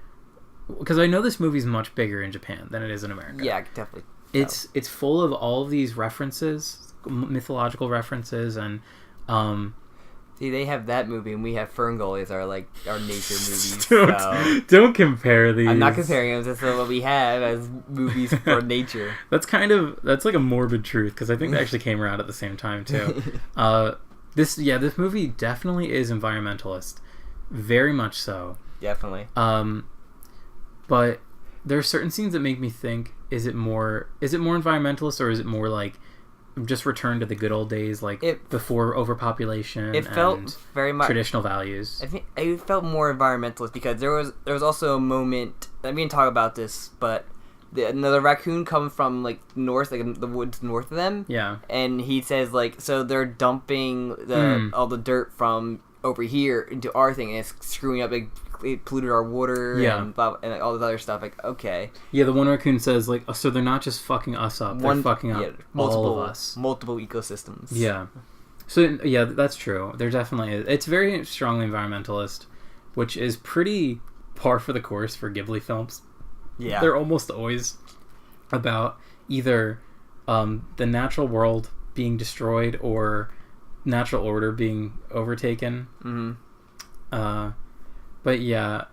because I know this movie's much bigger in Japan than it is in America. Yeah, definitely. It's full of all of these references, mythological references, and see, they have that movie, and we have Ferngully as our nature movies. Don't compare these. I'm not comparing them. That's what we have as movies for nature. That's like a morbid truth, because I think they actually came around at the same time too. This movie definitely is environmentalist, very much so. Definitely. But there are certain scenes that make me think: is it more environmentalist, or is it more like just return to the good old days, like before overpopulation? It felt very much traditional values. I think it felt more environmentalist because there was also a moment. I didn't talk about this, but the raccoon comes from like north, like the woods north of them. Yeah, and he says like, so they're dumping all the dirt from over here into our thing, and it's screwing up. It polluted our water, and all this other stuff. Like, okay, yeah. The one raccoon says like, so they're not just fucking us up; they're fucking up all of us, multiple ecosystems. Yeah. So yeah, that's true. There definitely is. It's very strongly environmentalist, which is pretty par for the course for Ghibli films. Yeah, they're almost always about either the natural world being destroyed or natural order being overtaken. But yeah,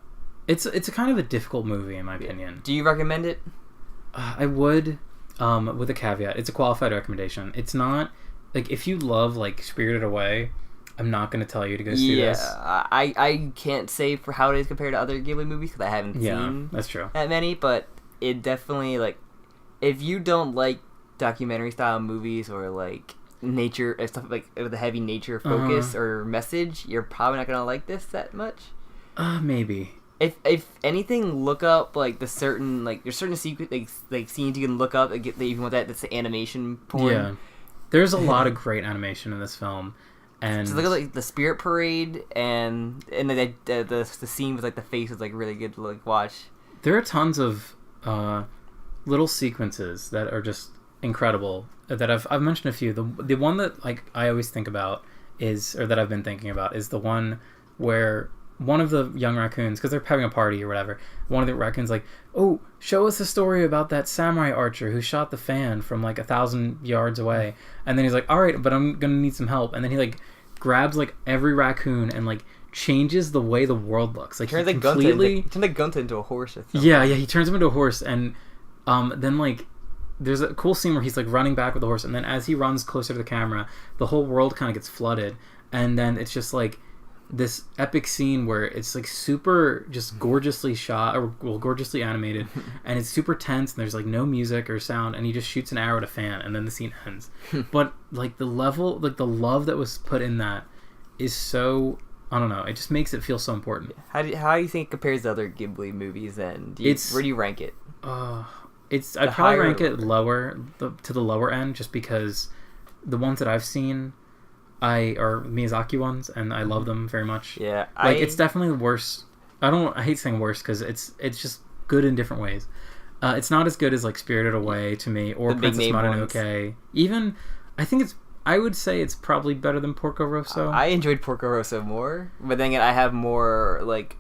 it's a kind of a difficult movie in my opinion. Do you recommend it? I would, with a caveat. It's a qualified recommendation. It's not like if you love like Spirited Away, I'm not going to tell you to go see this. Yeah, I can't say for how it is compared to other Ghibli movies because I haven't seen that's true. that many, but it definitely like if you don't like documentary style movies or like nature stuff like with a heavy nature focus or message, you're probably not going to like this that much. Maybe. If anything, look up like there's certain secret like scenes you can look up that you want that's the animation porn. Yeah, there's a lot of great animation in this film, and so look at like the Spirit Parade and the scene with like the face is like really good to like watch. There are tons of little sequences that are just incredible. That I've mentioned a few. The one that like I always think about that I've been thinking about is the one where one of the young raccoons, because they're having a party or whatever, one of the raccoons like, oh, show us a story about that samurai archer who shot the fan from like 1,000 yards away. And then he's like, all right, but I'm gonna need some help. And then he like grabs like every raccoon and like changes the way the world looks. Like turns Gunta into a horse. Yeah, he turns him into a horse, and then like there's a cool scene where he's like running back with the horse, and then as he runs closer to the camera, the whole world kind of gets flooded, and then it's just like this epic scene where it's like super just gorgeously shot, or well, gorgeously animated, and it's super tense, and there's like no music or sound, and he just shoots an arrow at a fan, and then the scene ends. But like the level, like the love that was put in that is so, I don't know, it just makes it feel so important. How do you think it compares to other Ghibli movies then? Where do you rank it? I'd probably rank it lower, to the lower end, just because the ones that I've seen are Miyazaki ones, and I love them very much. Yeah, it's definitely worse. I hate saying worse because it's just good in different ways. It's not as good as like Spirited Away to me, or Princess Mononoke. Even I think it's I would say it's probably better than Porco Rosso. I enjoyed Porco Rosso more, but then again, I have more like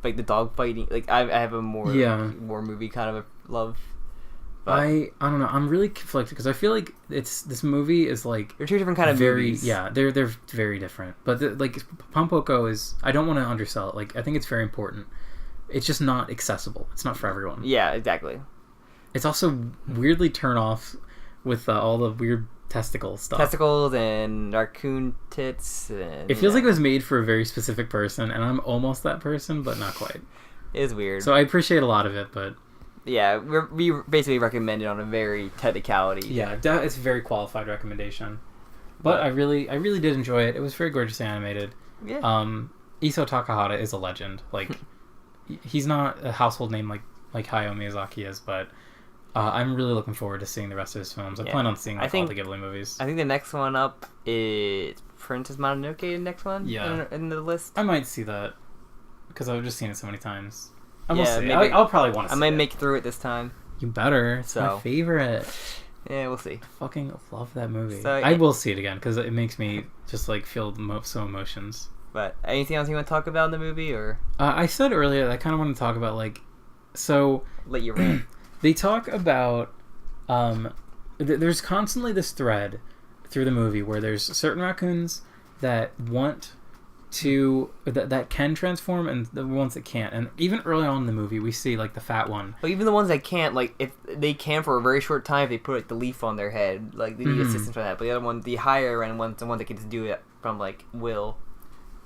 the dog fighting. Like I have a more movie kind of a love. But I don't know. I'm really conflicted because I feel like this movie is like they're two different kind of movies. Yeah, they're very different. But like Pom Poko is, I don't want to undersell it. Like I think it's very important. It's just not accessible. It's not for everyone. Yeah, exactly. It's also weirdly turn off with all the weird testicle stuff. Testicles and raccoon tits. And, it feels like it was made for a very specific person, and I'm almost that person, but not quite. It is weird. So I appreciate a lot of it, but yeah, we basically recommend it on a very technicality. Yeah, it's a very qualified recommendation. But I really did enjoy it. It was very gorgeously animated. Yeah. Isao Takahata is a legend. Like, he's not a household name like Hayao Miyazaki is, but I'm really looking forward to seeing the rest of his films. I plan on seeing all the Ghibli movies. I think the next one up is Princess Mononoke. The next one, in the list. I might see that because I've just seen it so many times. Maybe I'll probably want to see it. I might make it through it this time. You better. It's my favorite. Yeah, we'll see. I fucking love that movie. So, I will see it again because it makes me just like feel so emotions. But anything else you want to talk about in the movie, or? I said earlier that I kind of want to talk about so. Let you rant. They talk about there's constantly this thread through the movie where there's certain raccoons that want to that can transform and the ones that can't, and even early on in the movie we see like the fat one, but even the ones that can't, like if they can for a very short time, if they put like the leaf on their head, like they need assistance for that. But the other one, the higher end one's the one that can just do it from like will.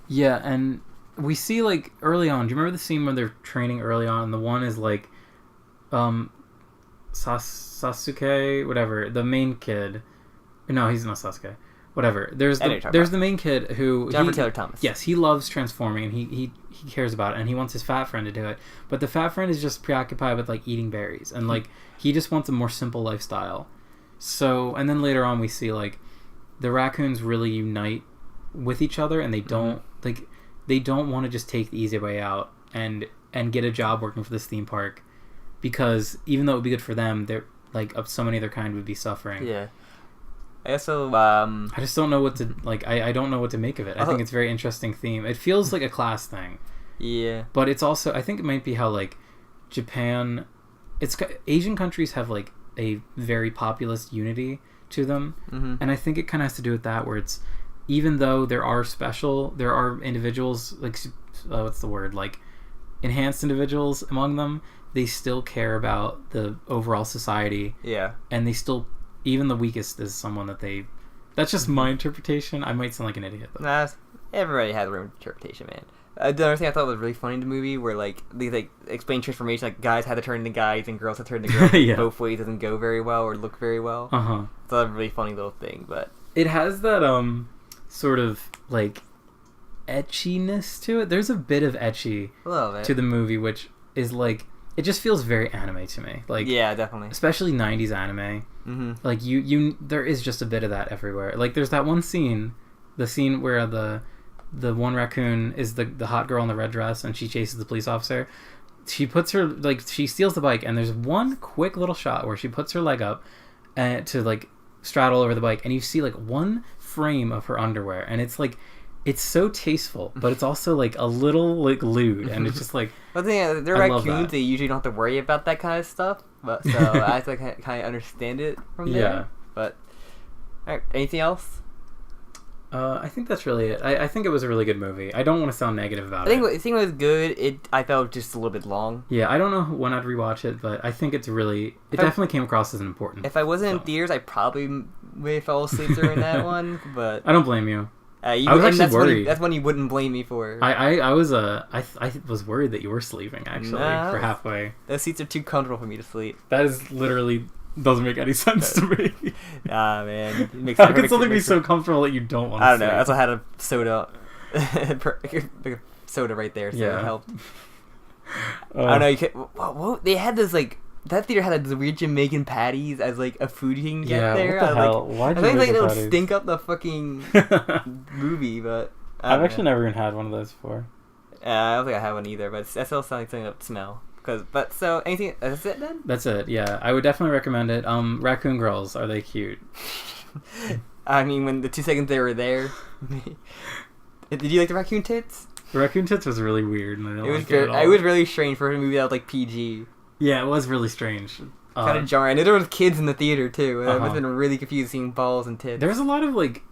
Yeah, and we see like early on, do you remember the scene when they're training early on, and the one is like Sasuke, whatever, the main kid. No, he's not Sasuke. Whatever. There's the main kid who Jonathan Taylor Thomas. Yes, he loves transforming and he cares about it, and he wants his fat friend to do it. But the fat friend is just preoccupied with like eating berries, and like he just wants a more simple lifestyle. So, and then later on we see like the raccoons really unite with each other, and they don't they don't want to just take the easy way out and get a job working for this theme park, because even though it would be good for them, they're like so many of their kind would be suffering. Yeah. I also I just don't know what to like. I don't know what to make of it. I think it's a very interesting theme. It feels like a class thing. Yeah. But it's also, I think it might be how like Japan, Asian countries have like a very populist unity to them, and I think it kind of has to do with that, where it's, even though there are individuals like what's the word, like enhanced individuals among them, they still care about the overall society. Yeah. And they still, even the weakest is someone that they... That's just my interpretation. I might sound like an idiot. But... Nah, everybody has their own interpretation, man. The other thing I thought was really funny in the movie, where like they like explain transformation, like guys had to turn into guys and girls had to turn into girls. Yeah. Both ways doesn't go very well or look very well. It's a really funny little thing, but it has that sort of like etchiness to it. There's a bit of etchy to the movie, which is like, it just feels very anime to me. Like, yeah, definitely, especially 90s anime. Like you there is just a bit of that everywhere. Like there's that one scene, the scene where the one raccoon is the hot girl in the red dress, and she chases the police officer. She puts her, like, she steals the bike, and there's one quick little shot where she puts her leg up to like straddle over the bike, and you see like one frame of her underwear, and it's like, it's so tasteful, but it's also like a little like lewd, and it's just like, well, they're raccoons, they usually don't have to worry about that kind of stuff, but so I have to kind of understand it from there. Yeah. But all right, anything else? I think that's really it. I think it was a really good movie. I don't want to sound negative about it. I think it was good. I felt just a little bit long. Yeah, I don't know when I'd rewatch it, but I think it's really... It definitely came across as an important... If I wasn't in theaters, I probably may have fell asleep during that one, but... I don't blame you. I was actually worried. That's one you wouldn't blame me for. I was worried that you were sleeping, actually, for halfway. Those seats are too comfortable for me to sleep. That is literally... Doesn't make any sense to me. Nah, man. How can something be so comfortable that you don't want to I don't know. I also had a soda. Soda right there, so it helped. I don't know. You can't, what? They had this, like... That theater had those weird Jamaican patties as, like, a food you can get there. What the hell? Like, I think like, it would stink up the fucking movie, but... I've actually never even had one of those before. I don't think I have one either, but that still sounds like something that would smell. So anything, that's it then? That's it, yeah. I would definitely recommend it. Raccoon girls, are they cute? I mean, when the 2 seconds they were there. Did you like the raccoon tits? The raccoon tits was really weird, and I didn't like it at all. It was really strange for a movie that was like PG. Yeah, it was really strange. Kind of jarring. I knew there was kids in the theater too. It was been really confused seeing balls and tits. There was a lot of like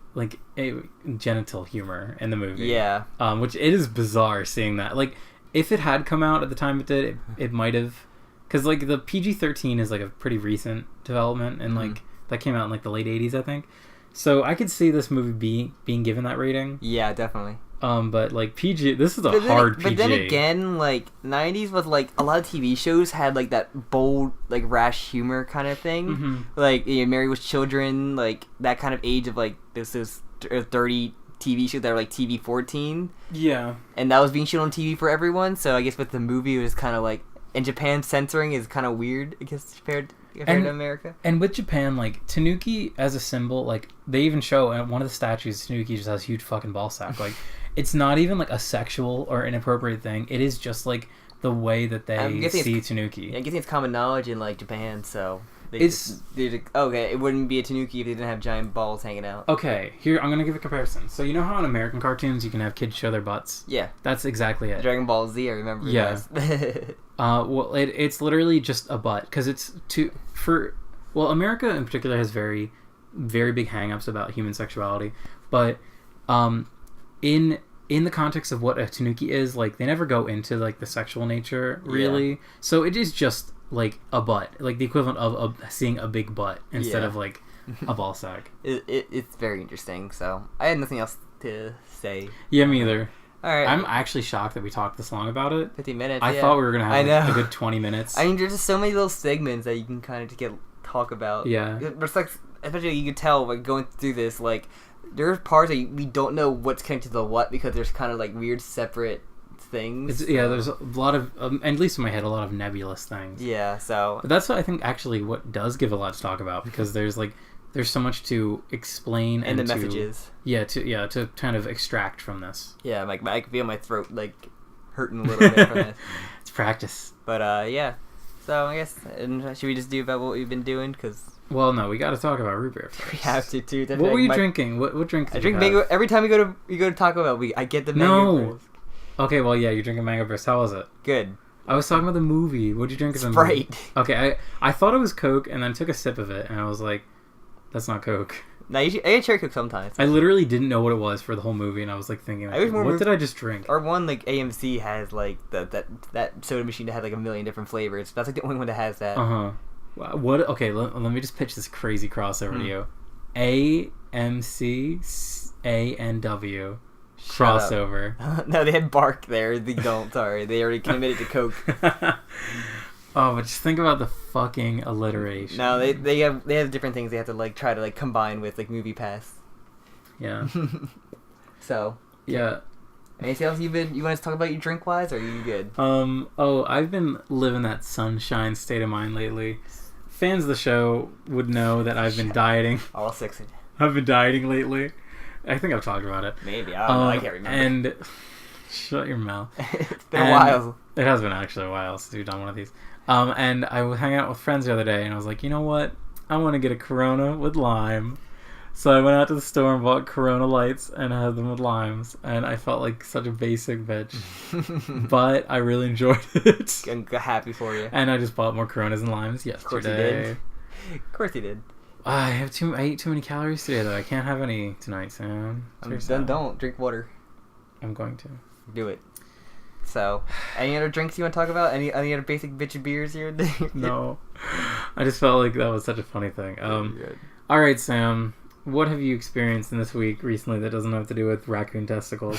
genital humor in the movie. Yeah. Which it is bizarre seeing that. Like, if it had come out at the time it did, it might have, because like the PG-13 is like a pretty recent development, and like that came out in like the late 80s, I think. So I could see this movie being given that rating. Yeah, definitely. But like PG, this is a hard PG. But then again, like 90s was like a lot of TV shows had like that bold, like rash humor kind of thing. Mm-hmm. Like Married with Children, like that kind of age of like this is 30 TV shows that were like TV 14. Yeah. And that was being shown on TV for everyone. So I guess with the movie, it was kind of like, in Japan, censoring is kind of weird, I guess, compared to America. And with Japan, like, Tanuki as a symbol, like, they even show in one of the statues, Tanuki just has a huge fucking ball sack. Like, it's not even, like, a sexual or inappropriate thing. It is just, like, the way that they see Tanuki. I'm guessing it's common knowledge in, like, Japan, so... Okay, it wouldn't be a Tanuki if they didn't have giant balls hanging out. Okay, here, I'm going to give a comparison. So, you know how in American cartoons you can have kids show their butts? Yeah. That's exactly it. Dragon Ball Z, I remember. Yeah. Well, it's literally just a butt, because it's America in particular has very, very big hang-ups about human sexuality, but in the context of what a Tanuki is, like, they never go into, like, the sexual nature, really. Yeah. So it is just, like, a butt. Like, the equivalent of seeing a big butt instead of, like, a ball sack. It's very interesting, so I had nothing else to say. Yeah, me either. All right. I'm actually shocked that we talked this long about it. 50 minutes, I thought we were going to have a good 20 minutes. I mean, there's just so many little segments that you can kind of just talk about. Yeah. But it's like, especially you could tell, like, going through this, like, there's parts that we don't know what's connected to the what, because there's kind of, like, weird separate things. Yeah, there's a lot of, at least in my head, a lot of nebulous things. Yeah, so... But that's what I think, actually, what does give a lot to talk about, because there's so much to explain and the messages. To kind of extract from this. Yeah, like I can feel my throat like hurting a little bit from this. It's practice. But yeah, so I guess should we just do about what we've been doing? Well, no, we got to talk about root beer first. We have to too. What were you drinking? What drink? I drink mango every time we go to Taco Bell. I get the mango. Burst. Okay, well, yeah, you're drinking mango burst. How was it? Good. I was talking about the movie. What'd you drink as a movie? Sprite. Okay, I thought it was Coke, and then took a sip of it, and I was like, that's not Coke. No, I get cherry Coke sometimes. I literally didn't know what it was for the whole movie, and I was like thinking, what did I just drink? Or one, like, AMC has like that soda machine that had like a million different flavors. That's like the only one that has that. What? Okay, let me just pitch this crazy crossover to you. AMC ANW crossover. No, they had Bark there. They don't. Sorry, they already committed to Coke. Oh, but just think about the fucking alliteration. No, they have different things they have to like try to like combine with like Movie Pass. Yeah. So. Yeah. Anything else you want to talk about your drink wise, or are you good? I've been living that sunshine state of mind lately. Fans of the show would know that I've been dieting. All 6 of you. I've been dieting lately. I think I've talked about it. Maybe. I don't know. I can't remember. And shut your mouth. It's been a while. It has been actually a while since we've done one of these. And I was hanging out with friends the other day, and I was like, you know what? I want to get a Corona with lime. So I went out to the store and bought Corona Lights and had them with limes. And I felt like such a basic bitch. But I really enjoyed it. I'm happy for you. And I just bought more Coronas and limes yesterday. Of course you did. Of course you did. I ate too many calories today, though. I can't have any tonight, Sam. Then don't. Drink water. I'm going to. Do it. So, any other drinks you want to talk about? Any other basic bitch beers here? No. I just felt like that was such a funny thing. All right, Sam. What have you experienced in this week recently that doesn't have to do with raccoon testicles?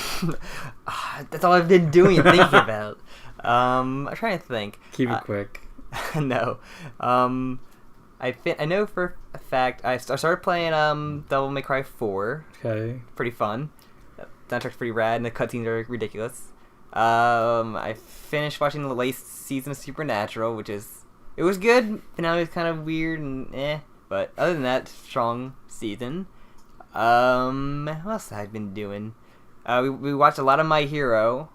That's all I've been doing and thinking about. I'm trying to think. Keep it quick. No. I know for a fact I started playing Devil May Cry 4. Okay. Pretty fun. Soundtrack's pretty rad and the cutscenes are ridiculous. I finished watching the latest season of Supernatural, it was good. Finale was kind of weird and but other than that, strong season. What else have I been doing? We watched a lot of My Hero.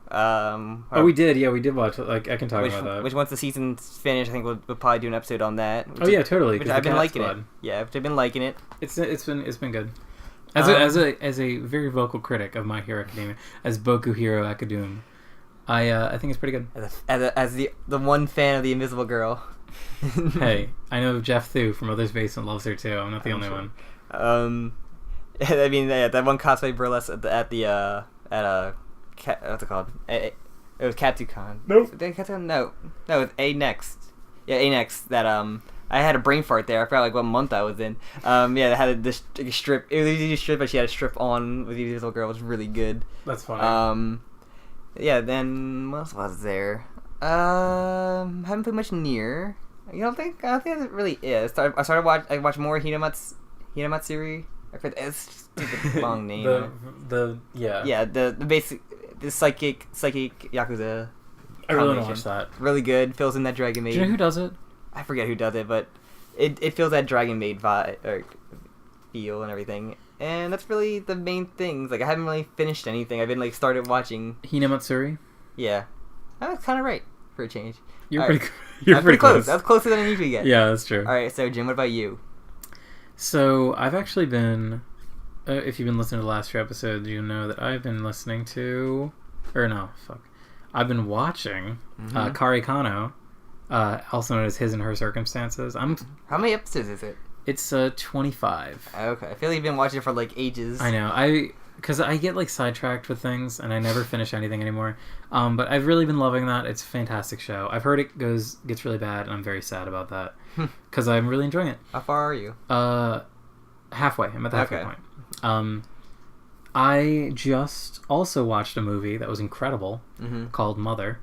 We did. Yeah, we did watch. Like, I can talk about that. Which once the season's finished, I think we'll probably do an episode on that. Yeah, totally. Which I've been liking it. Yeah, I've been liking it. It's been good. As a very vocal critic of My Hero Academia, as Boku Hero Academia, I think it's pretty good. As the one fan of the Invisible Girl. Hey, I know Jeff Thu from Mother's Basement loves her too. I'm not the only one. I mean, that one cosplay burlesque what's it called? It was Katsucon. Nope. No, it was A Next. Yeah, A Next. That I had a brain fart there. I forgot like what month I was in. Yeah, they had this strip. It was easy to strip, but she had a strip on with the Invisible Girl. It was really good. That's funny. Yeah. Then what else was there? Haven't played much Nier. You don't think? I think that's really it. I watched more Hinamatsuri. I forget it's a long name. The basic psychic yakuza. I really want to watch that. Really good. Feels in that Dragon Maid. Do you know who does it? I forget who does it, but it feels that Dragon Maid vibe or feel and everything. And that's really the main things. Like I haven't really finished anything. I've been like started watching Hinamatsuri. Yeah, I was kind of right for a change. You're pretty close. That's closer than I usually get. Yeah, that's true. All right, so Jim, what about you? So I've actually been, if you've been listening to the last few episodes, you know that I've been listening to, I've been watching Kari Kano, also known as His and Her Circumstances. How many episodes is it? It's 25. Okay, I feel like you've been watching it for like ages. I know. Because I get like sidetracked with things and I never finish anything anymore. But I've really been loving that. It's a fantastic show. I've heard it gets really bad and I'm very sad about that because I'm really enjoying it. How far are you? Halfway. I'm at the halfway point. I just also watched a movie that was incredible called Mother.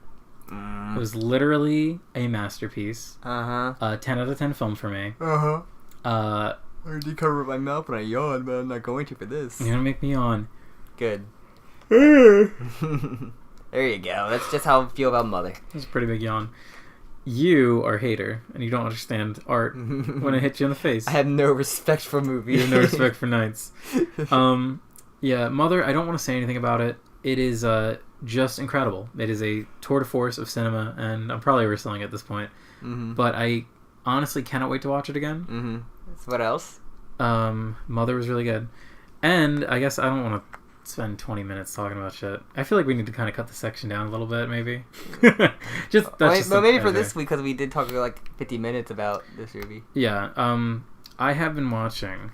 It was literally a masterpiece. 10 out of 10 film for me. I already covered my mouth when I yawned, but I'm not going to for this. You're gonna make me yawn. Good. There you go. That's just how I feel about Mother. That's a pretty big yawn. You are a hater, and you don't understand art when it hits you in the face. I have no respect for movies. You have no respect for knights. Yeah, Mother, I don't want to say anything about it. It is just incredible. It is a tour de force of cinema, and I'm probably overselling it at this point. But I honestly cannot wait to watch it again. What else? Mother was really good. And I guess I don't want to spend 20 minutes talking about shit. I feel like we need to kind of cut the section down a little bit, maybe. Maybe for this week, because we did talk like 50 minutes about this movie. Yeah. I have been watching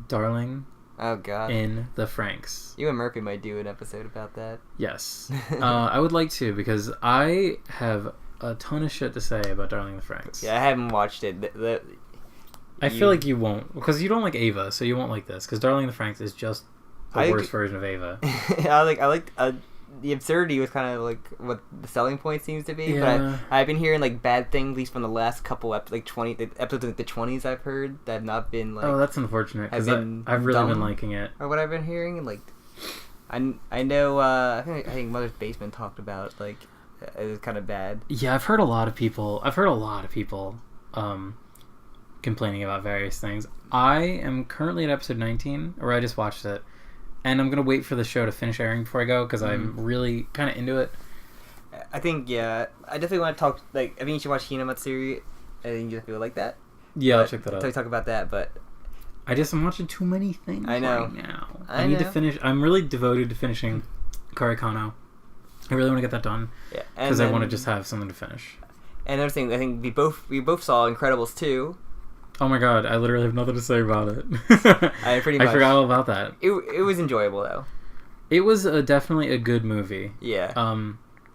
Darling. Oh, God. In the Franxx. You and Murphy might do an episode about that. Yes. I would like to, because I have a ton of shit to say about Darling in the Franxx. Yeah, I haven't watched it. I feel like you won't, because you don't like Ava, so you won't like this. Because Darling in the Franxx is just the worst version of Ava. I like the absurdity was kind of like what the selling point seems to be. Yeah. But I've been hearing like bad things, at least from the last couple episodes, episodes of the 20s I've heard that have not been like. Oh, that's unfortunate. Because I've really been liking it. Or what I've been hearing, like, I know. I think Mother's Basement talked about like it was kind of bad. Yeah, I've heard a lot of people. Complaining about various things. I am currently at episode 19, or I just watched it, and I'm gonna wait for the show to finish airing before I go because I'm really kind of into it. I think I definitely want to talk. Like, I think you should watch Hinamatsuri. I think you definitely would like that. Yeah, I'll check that out. So we talk about that, but I'm watching too many things. I know. Right now. I need to finish. I'm really devoted to finishing Kari Kano. I really want to get that done. Yeah, because I want to just have something to finish. And another thing, I think we both saw Incredibles 2. Oh my god, I literally have nothing to say about it. I forgot all about that. It was enjoyable though. It was definitely a good movie. Yeah.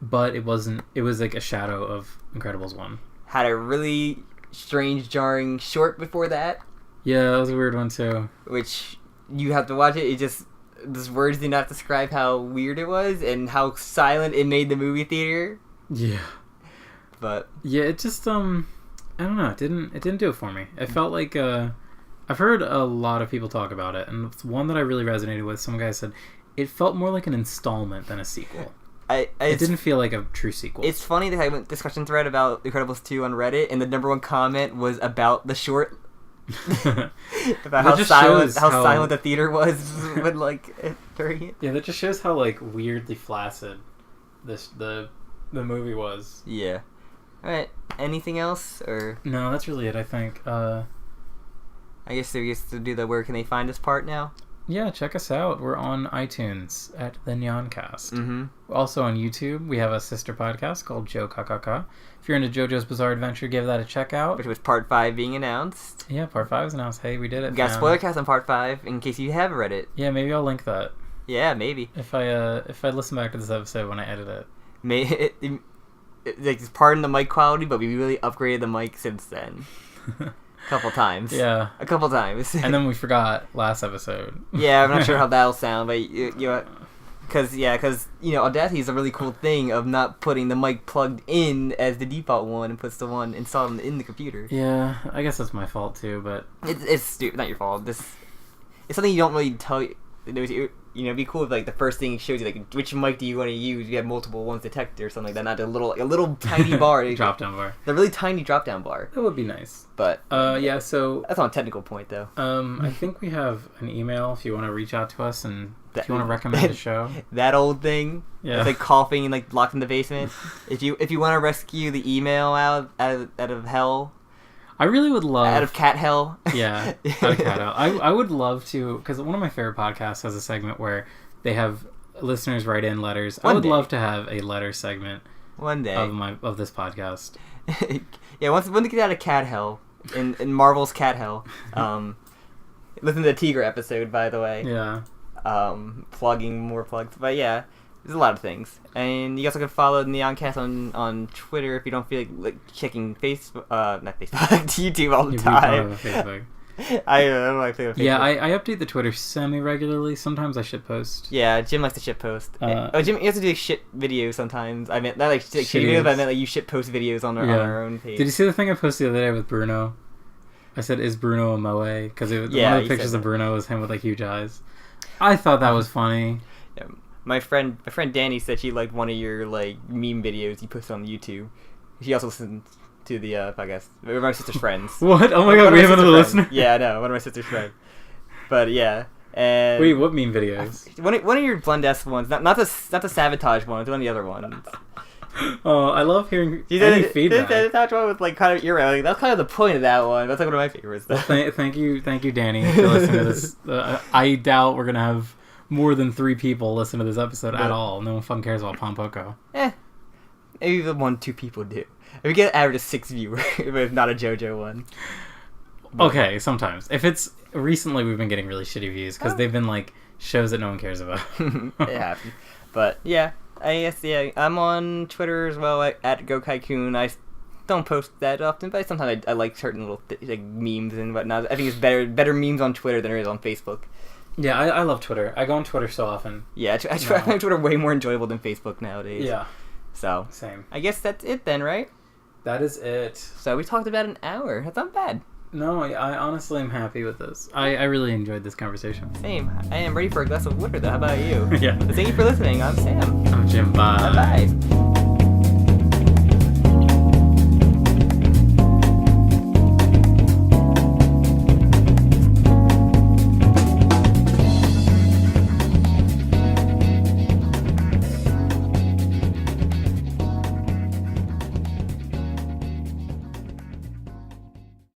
But it wasn't. It was like a shadow of Incredibles 1. Had a really strange, jarring short before that. Yeah, that was a weird one too. Which you have to watch it. It just those words do not describe how weird it was and how silent it made the movie theater. Yeah. But yeah, it just I don't know. It didn't do it for me. It felt like I've heard a lot of people talk about it, and it's one that I really resonated with. Some guy said it felt more like an installment than a sequel. It didn't feel like a true sequel. It's funny that I went discussion thread about Incredibles 2 on Reddit, and the #1 comment was about the short. About how silent the theater was when during it. Yeah, that just shows how like weirdly flaccid the movie was. Yeah. All right. Anything else or? No, that's really it. I think. I guess we used to do the where can they find us part now? Yeah, check us out. We're on iTunes at the Nyancast. Mm-hmm. Also on YouTube, we have a sister podcast called Joe Kakaka. If you're into JoJo's Bizarre Adventure, give that a check out. Which was part 5 being announced. Yeah, part 5 is announced. Hey, we did it. We got spoiler cast on part 5 in case you haven't read it. Yeah, maybe I'll link that. Yeah, maybe. If I listen back to this episode when I edit it. It's pardon the mic quality, but we really upgraded the mic since then. A couple times. Yeah. A couple times. And then we forgot last episode. Yeah, I'm not sure how that'll sound, but because Audacity is a really cool thing of not putting the mic plugged in as the default one and puts the one installed in the computer. Yeah, I guess that's my fault too, but it's stupid. Not your fault. It's something you don't really tell. It'd be cool if like the first thing it shows you like which mic do you want to use. You have multiple ones detected or something like that. Not a little tiny bar. Drop down bar. The really tiny drop down bar. That would be nice. But yeah. So that's on a technical point though. I think we have an email if you want to reach out to us and if you want to recommend a show. That old thing. Yeah. It's like coughing and like locked in the basement. if you want to rescue the email out of hell. I really would love... Out of cat hell? Yeah, out of cat hell. I would love to... Because one of my favorite podcasts has a segment where they have listeners write in letters. I would love to have a letter segment one day of this podcast. Yeah, once we get out of cat hell, in Marvel's cat hell, listen to the Tiger episode, by the way. Yeah. Plugging more plugs. But yeah, there's a lot of things. And you also can follow Nyancast on Twitter if you don't feel like checking Facebook, not Facebook, YouTube all the time. Facebook. I don't know. I play with Facebook. Yeah, I update the Twitter semi-regularly. Sometimes I shitpost. Yeah, Jim likes to shitpost. Jim, you have to do like, shit videos sometimes. I meant not like shit videos. I meant like you shitpost videos on our own page. Did you see the thing I posted the other day with Bruno? I said, "Is Bruno a moe?" Because one of the pictures of Bruno was him with like huge eyes. I thought that was funny. Yeah. My friend Danny said she liked one of your like meme videos you posted on YouTube. She also listened to the podcast. We're my sister's friends. What? Oh my god, we have another listener? Yeah, I know. One of my sister's friends. But yeah. And wait, what meme videos? One of your Blendesque ones. Not the Sabotage ones. One of the other ones. Oh, I love hearing any feedback. The Sabotage one was like kind of like, that's kind of the point of that one. That's like one of my favorites. Well, thank you, Danny, for listening to this. I doubt we're gonna have more than 3 people listen to this episode at all. No one fucking cares about Pom Poko. Maybe the 1-2 people do. If we get an average of 6 viewers, if not a JoJo one. But. Okay, sometimes. If it's recently, we've been getting really shitty views because they've been like shows that no one cares about. It happens. But yeah, I guess I'm on Twitter as well at GoKaikun. I don't post that often, but sometimes I like certain little like memes and whatnot. I think it's better memes on Twitter than there is on Facebook. Yeah, I love Twitter. I go on Twitter so often. Yeah, I find Twitter way more enjoyable than Facebook nowadays. Yeah. So same. I guess that's it then, right? That is it. So we talked about an hour. That's not bad. No, I honestly am happy with this. I really enjoyed this conversation. Same. I am ready for a glass of water though. How about you? Yeah. Thank you for listening. I'm Sam. I'm Jim. Bye. Bye.